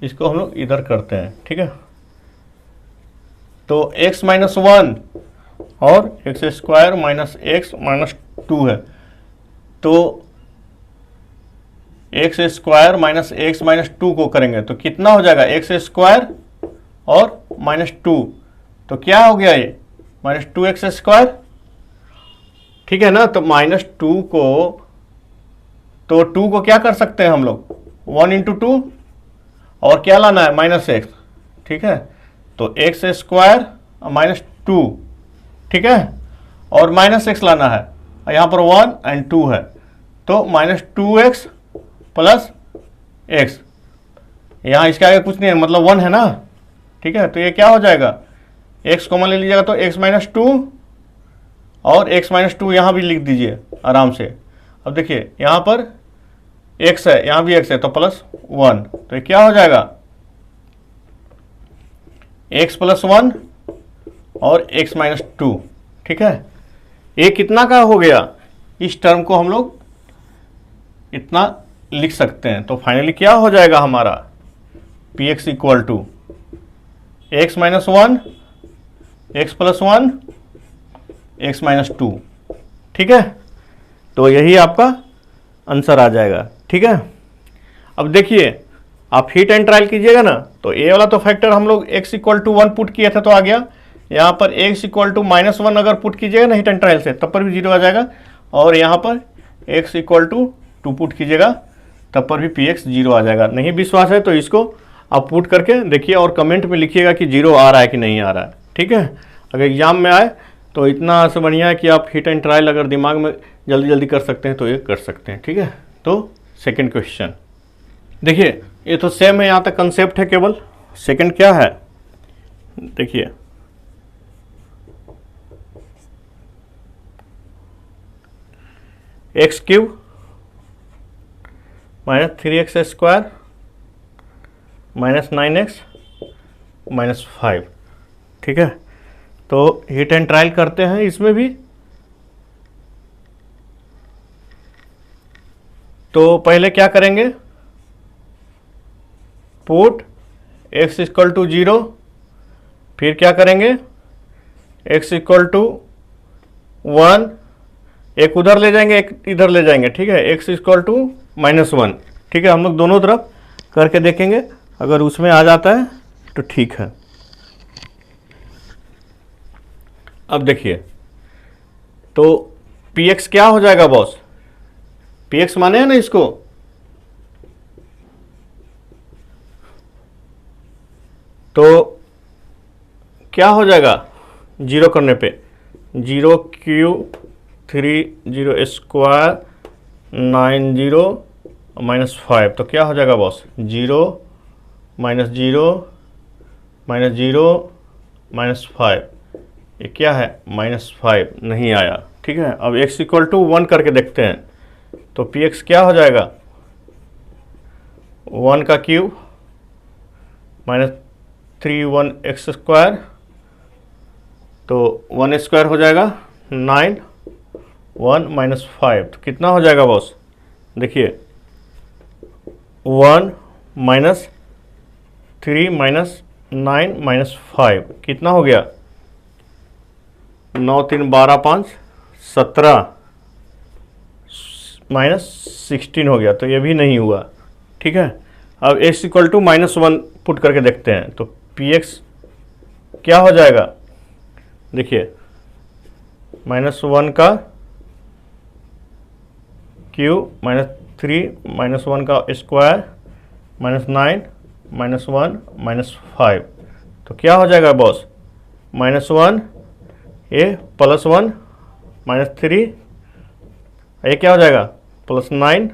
इसको हम लोग इधर करते हैं, ठीक है। तो x-1 और x² - x -2 है, तो x² - x -2 को करेंगे तो कितना हो जाएगा, x² और -2, तो क्या हो गया ये -2x², ठीक है ना। तो -2 को, तो 2 को क्या कर सकते हैं हम लोग, 1 × 2, और क्या लाना है -x, ठीक है। तो x² -2, ठीक है, और -x लाना है, यहाँ पर 1 और 2 है, तो -2x + x, यहाँ इसके आगे कुछ नहीं है, मतलब 1 है ना, ठीक है। तो ये क्या हो जाएगा, x कॉमन ले लीजिएगा तो x -2 और x -2 यहाँ भी लिख दीजिए आराम से। अब देखिए यहाँ पर x है, यहाँ भी x है, तो +1, तो ये क्या हो जाएगा, x + 1 और x -2, ठीक है। ये कितना का हो गया, इस टर्म को हम लोग इतना लिख सकते हैं। तो फाइनली क्या हो जाएगा हमारा, px = x - 1 x + 1 x -2, ठीक है। तो यही आपका आंसर आ जाएगा, ठीक है। अब देखिए आप हिट एंड ट्रायल कीजिएगा ना, तो ए वाला तो फैक्टर हम लोग x = 1 पुट किए थे तो आ गया, यहाँ पर x = -1 अगर पुट कीजिएगा ना हिट एंड ट्रायल से, तब पर भी 0 आ जाएगा, और यहाँ पर x = 2 पुट कीजिएगा तब पर भी px 0 आ जाएगा। नहीं विश्वास है तो इसको आप पुट करके देखिए और कमेंट में लिखिएगा कि 0 आ रहा है कि नहीं आ रहा है, ठीक है। अगर एग्जाम में आए तो इतना से बढ़िया है कि आप हिट एंड ट्रायल अगर दिमाग में जल्दी जल्दी कर सकते हैं तो ये कर सकते हैं, ठीक है। तो सेकंड क्वेश्चन देखिए, ये तो सेम है, यहाँ तक कंसेप्ट है, केवल सेकंड क्या है, देखिए x³ - 3x² - 9x - 5, ठीक है। तो हिट एंड ट्रायल करते हैं इसमें भी। तो पहले क्या करेंगे, पुट x = 0, फिर क्या करेंगे x = 1, एक उधर ले जाएंगे एक इधर ले जाएंगे, ठीक है, x = -1, ठीक है। हम लोग दोनों तरफ करके देखेंगे, अगर उसमें आ जाता है तो ठीक है। अब देखिए तो px क्या हो जाएगा बॉस, px माने है ना इसको, तो क्या हो जाएगा 0 करने पे, 0³ 30² 90 -5, तो क्या हो जाएगा बॉस, 0 -0 -0 -5, ये क्या है -5, नहीं आया, ठीक है। अब x = 1 करके देखते हैं, तो px क्या हो जाएगा, 1³ -3 1x², तो 1² हो जाएगा 9 1 -5, तो कितना हो जाएगा बॉस, देखिए 1 -3 -9 -5 कितना हो गया 9 3 12 5 17 -16 हो गया, तो ये भी नहीं हुआ। ठीक है, अब x इक्वल टू -1 पुट करके देखते हैं, तो px क्या हो जाएगा, देखिए -1 का क्यूब -3 -1 का स्क्वायर -9 -1 -5, तो क्या हो जाएगा बॉस, -1 ये +1 -3 ये क्या हो जाएगा +9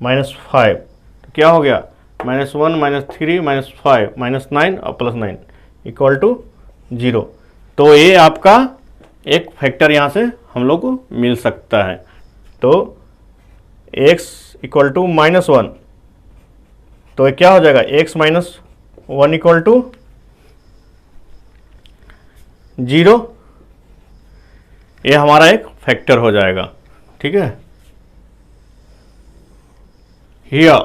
-5, तो क्या हो गया -1 -3 -5 -9 और +9 इक्वल टू 0। तो ये आपका एक फैक्टर यहाँ से हम लोग को मिल सकता है। तो x इक्वल टू -1, तो ये क्या हो जाएगा x -1 इक्वल टू 0, ये हमारा एक फैक्टर हो जाएगा। ठीक है, हियर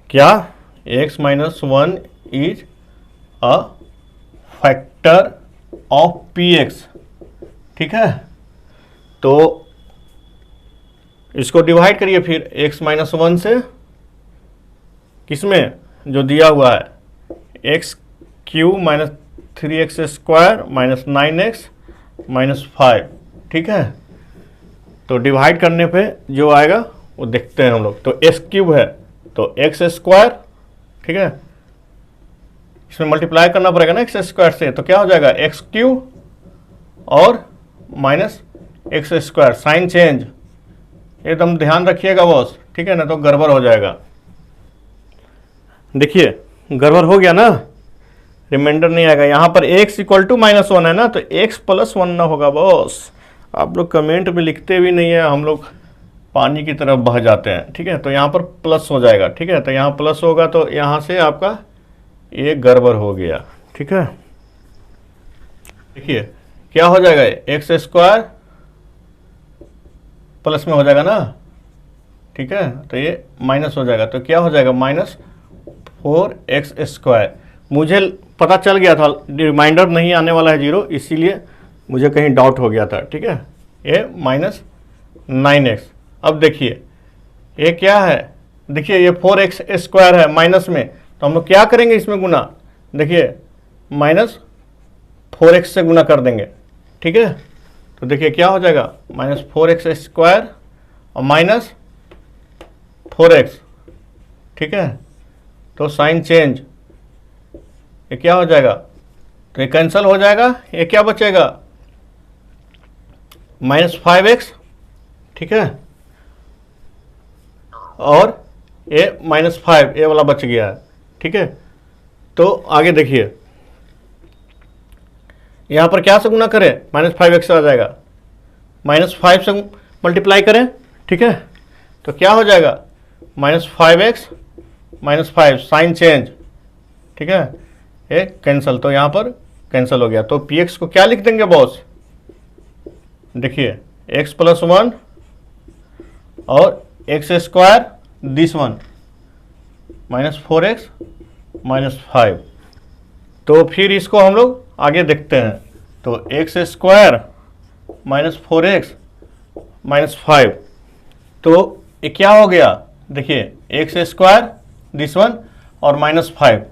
क्या x -1 is a factor of px। ठीक है, तो इसको डिवाइड करिए फिर x -1 से, किसमें जो दिया हुआ है x cube -3x square -9x -5। ठीक है, तो डिवाइड करने पे जो आएगा वो देखते हैं हम लोग। तो x क्यूब है तो x स्क्वायर, ठीक है, इसमें मल्टीप्लाई करना पड़ेगा ना x स्क्वायर से, तो क्या हो जाएगा x क्यूब और -x स्क्वायर, साइन चेंज एकदम ध्यान रखिएगा बॉस। ठीक है ना, तो गड़बड़ हो जाएगा। देखिए गड़बड़ हो गया ना, रिमाइंडर नहीं आएगा। यहाँ पर x इक्वल टू -1 है ना, तो x +1 ना होगा बॉस। आप लोग कमेंट में लिखते भी नहीं है, हम लोग पानी की तरफ बह जाते हैं। ठीक है, तो यहाँ पर प्लस हो जाएगा। ठीक है, तो यहाँ प्लस होगा तो यहाँ से आपका ये गड़बड़ हो गया। ठीक है, देखिए क्या हो जाएगा, एक्स स्क्वायर प्लस में हो जाएगा ना। ठीक है, तो ये माइनस हो जाएगा, तो क्या हो जाएगा -4x स्क्वायर। मुझे पता चल गया था रिमाइंडर नहीं आने वाला है 0, इसीलिए मुझे कहीं डाउट हो गया था। ठीक है, ये -9x। अब देखिए ये क्या है, देखिए ये 4x स्क्वायर है माइनस में, तो हम लोग क्या करेंगे इसमें गुना, देखिए -4x से गुना कर देंगे। ठीक है, तो देखिए क्या हो जाएगा -4x स्क्वायर और -4x। ठीक है, तो साइन चेंज ये क्या हो जाएगा, तो ये कैंसिल हो जाएगा, ये क्या बचेगा -5x। ठीक है, और ये -5 ये वाला बच गया है। ठीक है, तो आगे देखिए यहाँ पर क्या से गुना करें, -5x आ जाएगा, -5 से मल्टीप्लाई करें। ठीक है, तो क्या हो जाएगा -5x -5 साइन चेंज। ठीक है, ये कैंसिल, तो यहाँ पर कैंसिल हो गया। तो px को क्या लिख देंगे बॉस, देखिए x +1 और x square this one -4x -5। तो फिर इसको हम लोग आगे देखते हैं। तो x स्क्वायर -4x -5, तो ये क्या हो गया, देखिए x स्क्वायर दिस वन और -5,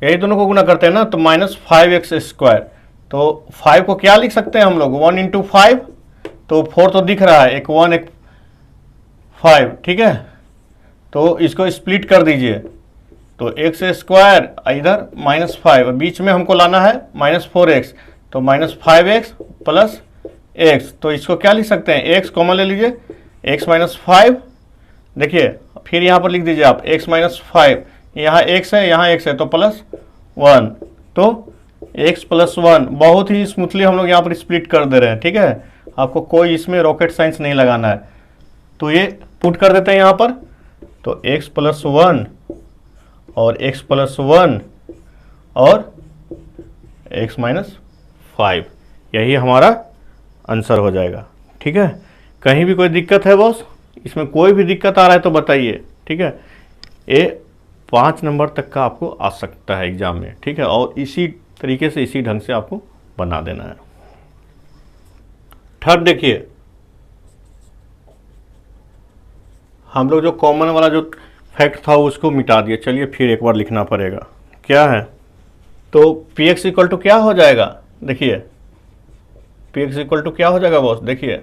यही दोनों को गुना करते हैं ना, तो -5x स्क्वायर। तो 5 को क्या लिख सकते हैं हम लोग, 1 × 5, तो 4 तो दिख रहा है, एक 1 एक 5। ठीक है, तो इसको स्प्लिट कर दीजिए, तो x स्क्वायर इधर -5, बीच में हमको लाना है -4x, तो -5x + x। तो इसको क्या लिख सकते हैं, x कॉमन ले लीजिए, x -5, देखिए फिर यहाँ पर लिख दीजिए आप x -5, यहाँ x है यहाँ x है, तो +1, तो x +1। बहुत ही स्मूथली हम लोग यहाँ पर स्प्लिट कर दे रहे हैं। ठीक है, आपको कोई इसमें रॉकेट साइंस नहीं लगाना है। तो ये पुट कर देते हैं यहाँ पर, तो x +1 और x +1 और x -5, यही हमारा आंसर हो जाएगा। ठीक है, कहीं भी कोई दिक्कत है बॉस, इसमें कोई भी दिक्कत आ रहा है तो बताइए। ठीक है, ये 5 नंबर तक का आपको आ सकता है एग्जाम में, ठीक है। और इसी तरीके से इसी ढंग से आपको बना देना है। थर्ड देखिए, हम लोग जो कॉमन वाला जो फैक्ट था उसको मिटा दिए, चलिए फिर एक बार लिखना पड़ेगा। क्या है, तो पी एक्स इक्वल टू क्या हो जाएगा, देखिए पी एक्स इक्वल टू क्या हो जाएगा बॉस, देखिए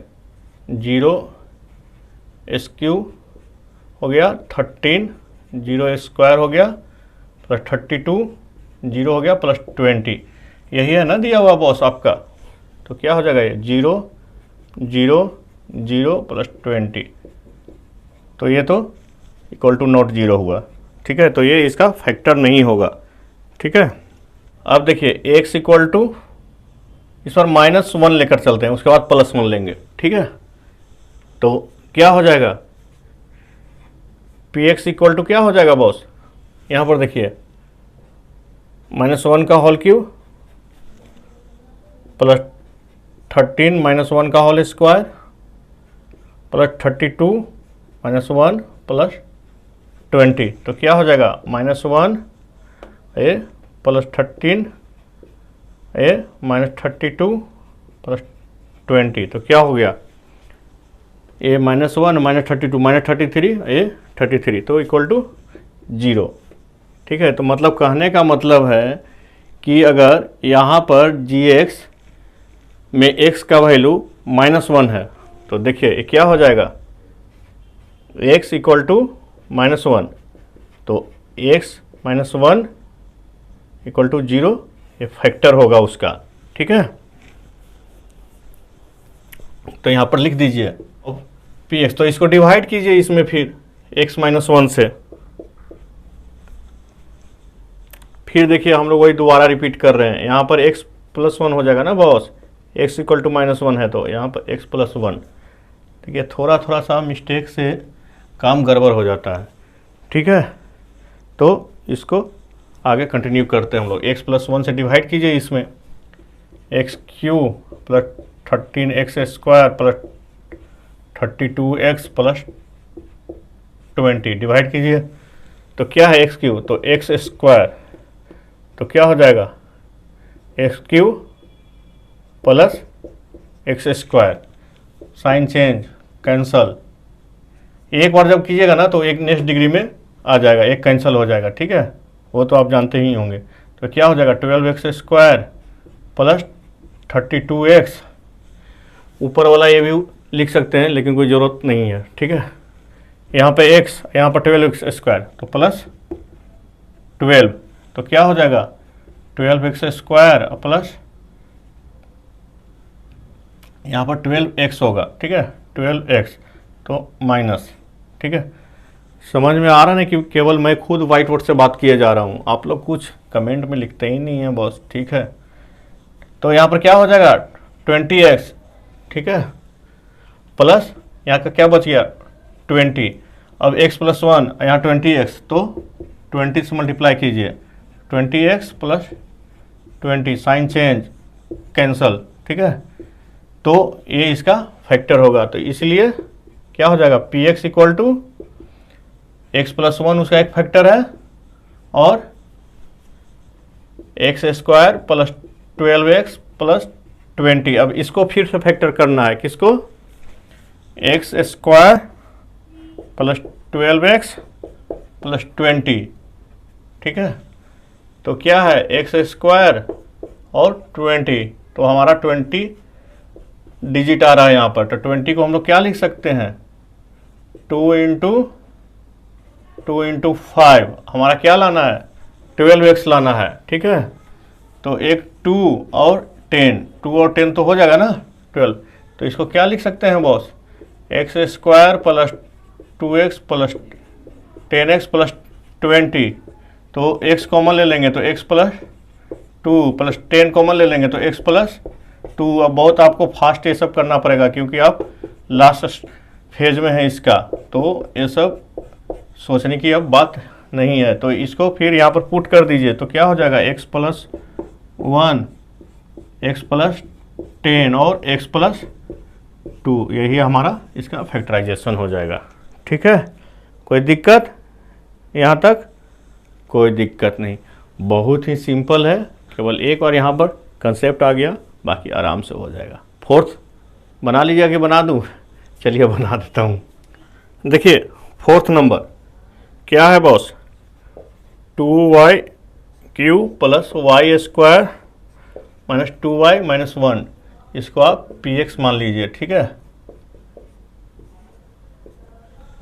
0 SQ हो गया 13, 0 स्क्वायर हो गया प्लस 32, 0 हो गया प्लस 20, यही है ना दिया हुआ बॉस आपका। तो क्या हो जाएगा ये 0 0 0 प्लस 20, तो ये तो इक्वल टू नॉट 0 हुआ, ठीक है। तो ये इसका फैक्टर नहीं होगा, ठीक है। अब देखिए x इक्वल टू, इस बार -1 लेकर चलते हैं, उसके बाद +1 लेंगे, ठीक है। तो क्या हो जाएगा, पी एक्स इक्वल टू क्या हो जाएगा बॉस, यहाँ पर देखिए -1 का होल क्यूब प्लस 13 -1 का होल स्क्वायर प्लस 32 -1 प्लस 20, तो क्या हो जाएगा -1 ए प्लस 13 ए -32 प्लस 20, तो क्या हो गया ए -1 -32 -33 ए 33, तो इक्वल टू 0, ठीक है। तो मतलब कहने का मतलब है कि अगर यहाँ पर gx में x का वैल्यू -1 है, तो देखिए ये क्या हो जाएगा, x इक्वल टू -1, तो x -1 इक्वल टू 0, ये फैक्टर होगा उसका, ठीक है। तो यहाँ पर लिख दीजिए पी एक्स, तो इसको डिवाइड कीजिए इसमें फिर x -1 से, फिर देखिए हम लोग वही दोबारा रिपीट कर रहे हैं, यहाँ पर x +1 हो जाएगा ना बॉस, x इक्वल टू -1 है तो यहाँ पर x +1, ठीक है। थोड़ा थोड़ा सा मिस्टेक से काम गड़बड़ हो जाता है, ठीक है। तो इसको आगे कंटिन्यू करते हैं हम लोग, x +1 से डिवाइड कीजिए इसमें, x³ plus 13x² plus 32x plus 20 divide कीजिए, तो क्या है x³, तो x², तो क्या हो जाएगा x³ plus x², sign change cancel, एक बार जब कीजिएगा ना तो एक नेक्स्ट डिग्री में आ जाएगा, एक कैंसिल हो जाएगा, ठीक है, वो तो आप जानते ही होंगे। तो क्या हो जाएगा 12x² प्लस 32x, ऊपर वाला ये भी लिख सकते हैं लेकिन कोई ज़रूरत नहीं है, ठीक है। यहाँ पे x, यहाँ पर 12x², तो प्लस 12, तो क्या हो जाएगा 12x² प्लस यहाँ पर 12x होगा, ठीक है, 12x तो माइनस, ठीक है। समझ में आ रहा है कि केवल मैं खुद व्हाइट बोर्ड से बात किए जा रहा हूँ, आप लोग कुछ कमेंट में लिखते ही नहीं है बॉस, ठीक है। तो यहाँ पर क्या हो जाएगा 20x, ठीक है, प्लस यहाँ का क्या बच गया 20, अब x +1 यहाँ 20x, तो 20 से मल्टीप्लाई कीजिए, 20x plus 20, sign change cancel, ठीक है। तो ये इसका फैक्टर होगा, तो इसलिए क्या हो जाएगा p x equal to x +1 उसका एक फैक्टर है, और x² प्लस 12x प्लस 20, अब इसको फिर से फैक्टर करना है, किसको, x² प्लस 12x प्लस 20, ठीक है। तो क्या है x² और 20, तो हमारा 20 डिजिट आ रहा है यहाँ पर, तो 20 को हम लोग क्या लिख सकते हैं 2 × 5, हमारा क्या लाना है 12x लाना है, ठीक है। तो एक 2 और 10, 2 और 10 तो हो जाएगा ना 12, तो इसको क्या लिख सकते हैं boss, x² plus 2x plus 10x plus 20, तो x कॉमन ले लेंगे तो x प्लस 2 प्लस 10 कॉमन ले लेंगे तो x प्लस 2। अब बहुत आपको फास्ट ये सब करना पड़ेगा क्योंकि आप लास्ट फेज में है इसका, तो ये सब सोचने की अब बात नहीं है। तो इसको फिर यहाँ पर पुट कर दीजिए, तो क्या हो जाएगा x + 1, x + 10 और x + 2, यही हमारा इसका फैक्टराइजेशन हो जाएगा, ठीक है। कोई दिक्कत यहाँ तक, कोई दिक्कत नहीं, बहुत ही सिंपल है। केवल एक बार यहाँ पर कंसेप्ट आ गया, बाकी आराम से हो जाएगा। फोर्थ बना लीजिए कि बना दूँ? चलिए बना देता हूँ। देखिए फोर्थ नंबर क्या है boss, 2y³ plus y square minus 2y minus 1, इसको आप px मान लीजिए। ठीक है,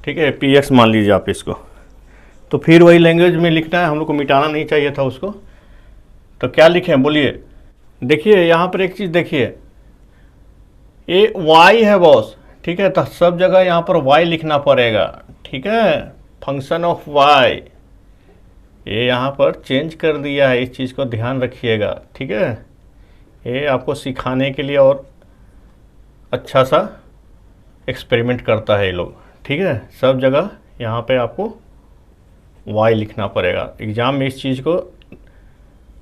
ठीक है, px मान लीजिए आप इसको। तो फिर वही लैंग्वेज में लिखना है, हम लोग को मिटाना नहीं चाहिए था उसको। तो क्या लिखें बोलिए? देखिए यहाँ पर एक चीज़ देखिए, ये y है बॉस, ठीक है, तो सब जगह यहाँ पर y लिखना पड़ेगा। ठीक है, फंक्शन ऑफ y, ये यहाँ पर चेंज कर दिया है, इस चीज़ को ध्यान रखिएगा। ठीक है, ये आपको सिखाने के लिए और अच्छा सा एक्सपेरिमेंट करता है ये लोग। ठीक है, सब जगह यहाँ पे आपको y लिखना पड़ेगा। एग्ज़ाम में इस चीज़ को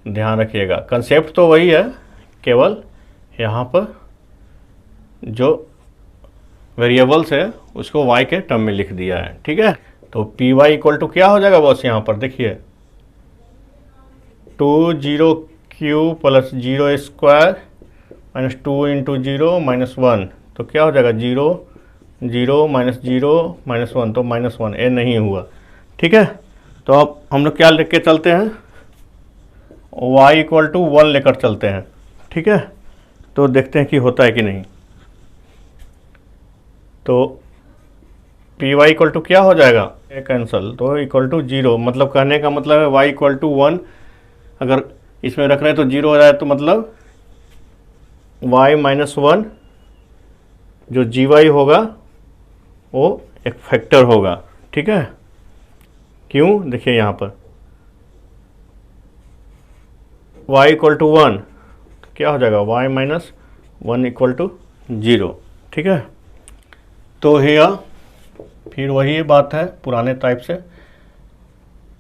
ध्यान रखिएगा। कंसेप्ट तो वही है, केवल यहाँ पर जो वेरिएबल्स है उसको y के टर्म में लिख दिया है। ठीक है, तो पी वाई इक्वल टू क्या हो जाएगा बॉस? यहाँ पर देखिए 2 plus 0 square minus 2 into 0 minus 1, तो क्या हो जाएगा 0 0 माइनस 0 माइनस 1, तो माइनस 1, ए नहीं हुआ। ठीक है, तो अब हम लोग क्या लेके चलते हैं, y इक्वल टू 1 लेकर चलते हैं। ठीक है, तो देखते हैं कि होता है कि नहीं। तो पी वाई इक्वल टू क्या हो जाएगा, ए कैंसल, तो इक्वल टू 0, मतलब कहने का मतलब है y इक्वल टू 1 अगर इसमें रख रहे हैं तो 0 हो जाए, तो मतलब y माइनस 1 जो gy होगा वो एक फैक्टर होगा। ठीक है, क्यों? देखिए यहाँ पर y इक्वल टू 1 क्या हो जाएगा, y माइनस 1 इक्वल टू 0। ठीक है, तो यह फिर वही बात है पुराने टाइप से।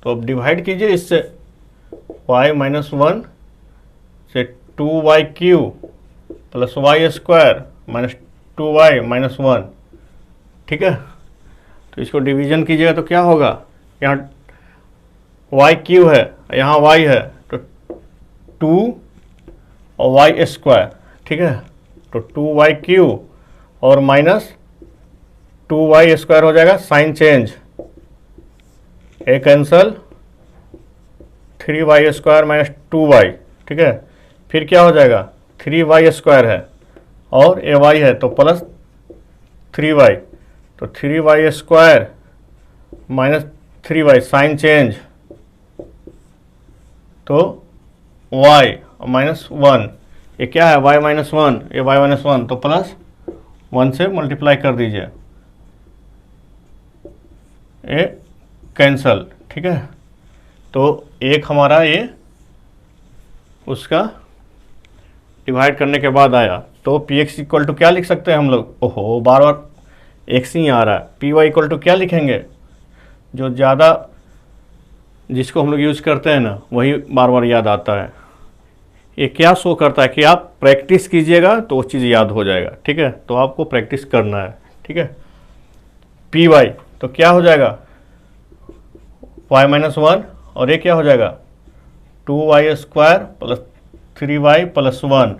तो अब डिवाइड कीजिए इससे, y माइनस 1 से 2y³ plus y square minus 2y minus 1। ठीक है, तो इसको डिवीजन कीजिएगा तो क्या होगा, यहाँ y³ है, यहाँ y है, तो 2 और वाई स्क्वायर। ठीक है, तो 2y³ और माइनस 2y स्क्वायर हो जाएगा, sign change, a cancel, 3y square minus 2y। ठीक है, फिर क्या हो जाएगा, 3y स्क्वायर है और ए वाई है तो प्लस 3y, तो 3y square minus 3y, sign change, तो y माइनस 1, ये क्या है y माइनस 1, ये y माइनस 1, तो प्लस 1 से मल्टीप्लाई कर दीजिए, ये कैंसल। ठीक है, तो एक हमारा ये उसका डिवाइड करने के बाद आया, तो पी एक्स इक्वल टू क्या लिख सकते हैं हम लोग, ओहो बार बार एक्स ही आ रहा है, पी वाई इक्वल टू क्या लिखेंगे, जो ज़्यादा जिसको हम लोग यूज़ करते हैं ना वही बार बार याद आता है। ये क्या शो करता है कि आप प्रैक्टिस कीजिएगा तो वो चीज़ याद हो जाएगा। ठीक है, तो आपको प्रैक्टिस करना है। ठीक है, पी वाई तो क्या हो जाएगा, y माइनस 1 और ये क्या हो जाएगा 2y square plus 3y plus 1।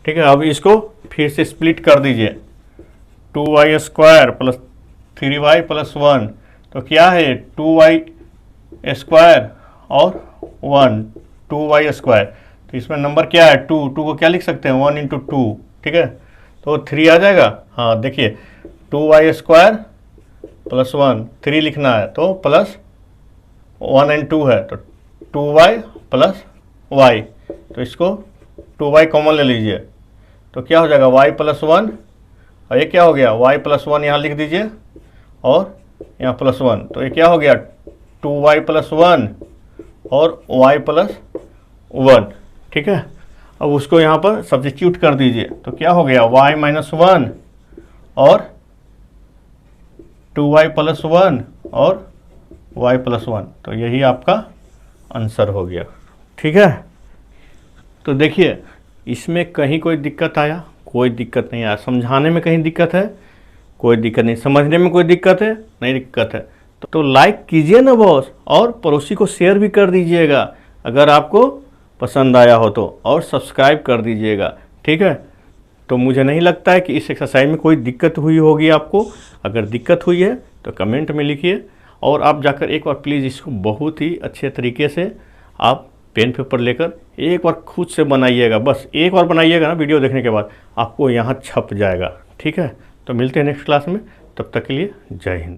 ठीक है, अब इसको फिर से स्प्लिट कर दीजिए, 2y square plus 3y plus 1, तो क्या है 2y स्क्वायर और 1, 2y स्क्वायर, तो इसमें नंबर क्या है 2, 2 को क्या लिख सकते हैं 1 इंटू 2। ठीक है, तो 3 आ जाएगा। हाँ देखिए 2y स्क्वायर प्लस 1, 3 लिखना है तो प्लस 1 एंड 2 है, तो 2y प्लस y, तो इसको 2y कॉमन ले लीजिए, तो क्या हो जाएगा y प्लस 1, और ये क्या हो गया y प्लस 1 यहाँ लिख दीजिए और यहाँ प्लस 1, तो ये क्या हो गया 2y प्लस 1 और y प्लस 1। ठीक है, अब उसको यहाँ पर सब्स्टिट्यूट कर दीजिए, तो क्या हो गया y माइनस 1 और 2y प्लस 1 और y प्लस 1, तो यही आपका आंसर हो गया। ठीक है, तो देखिए इसमें कहीं कोई दिक्कत आया, कोई दिक्कत नहीं आया, समझाने में कहीं दिक्कत है, कोई दिक्कत नहीं, समझने में कोई दिक्कत है, नहीं दिक्कत है, तो लाइक कीजिए ना बॉस, और पड़ोसी को शेयर भी कर दीजिएगा अगर आपको पसंद आया हो तो, और सब्सक्राइब कर दीजिएगा। ठीक है, तो मुझे नहीं लगता है कि इस एक्सरसाइज में कोई दिक्कत हुई होगी आपको। अगर दिक्कत हुई है तो कमेंट में लिखिए, और आप जाकर एक बार प्लीज़ इसको बहुत ही अच्छे तरीके से आप पेन पेपर लेकर एक बार खुद से बनाइएगा। बस एक बार बनाइएगा ना, वीडियो देखने के बाद आपको यहाँ छप जाएगा। ठीक है, तो मिलते हैं नेक्स्ट क्लास में, तब तक के लिए जय हिंद।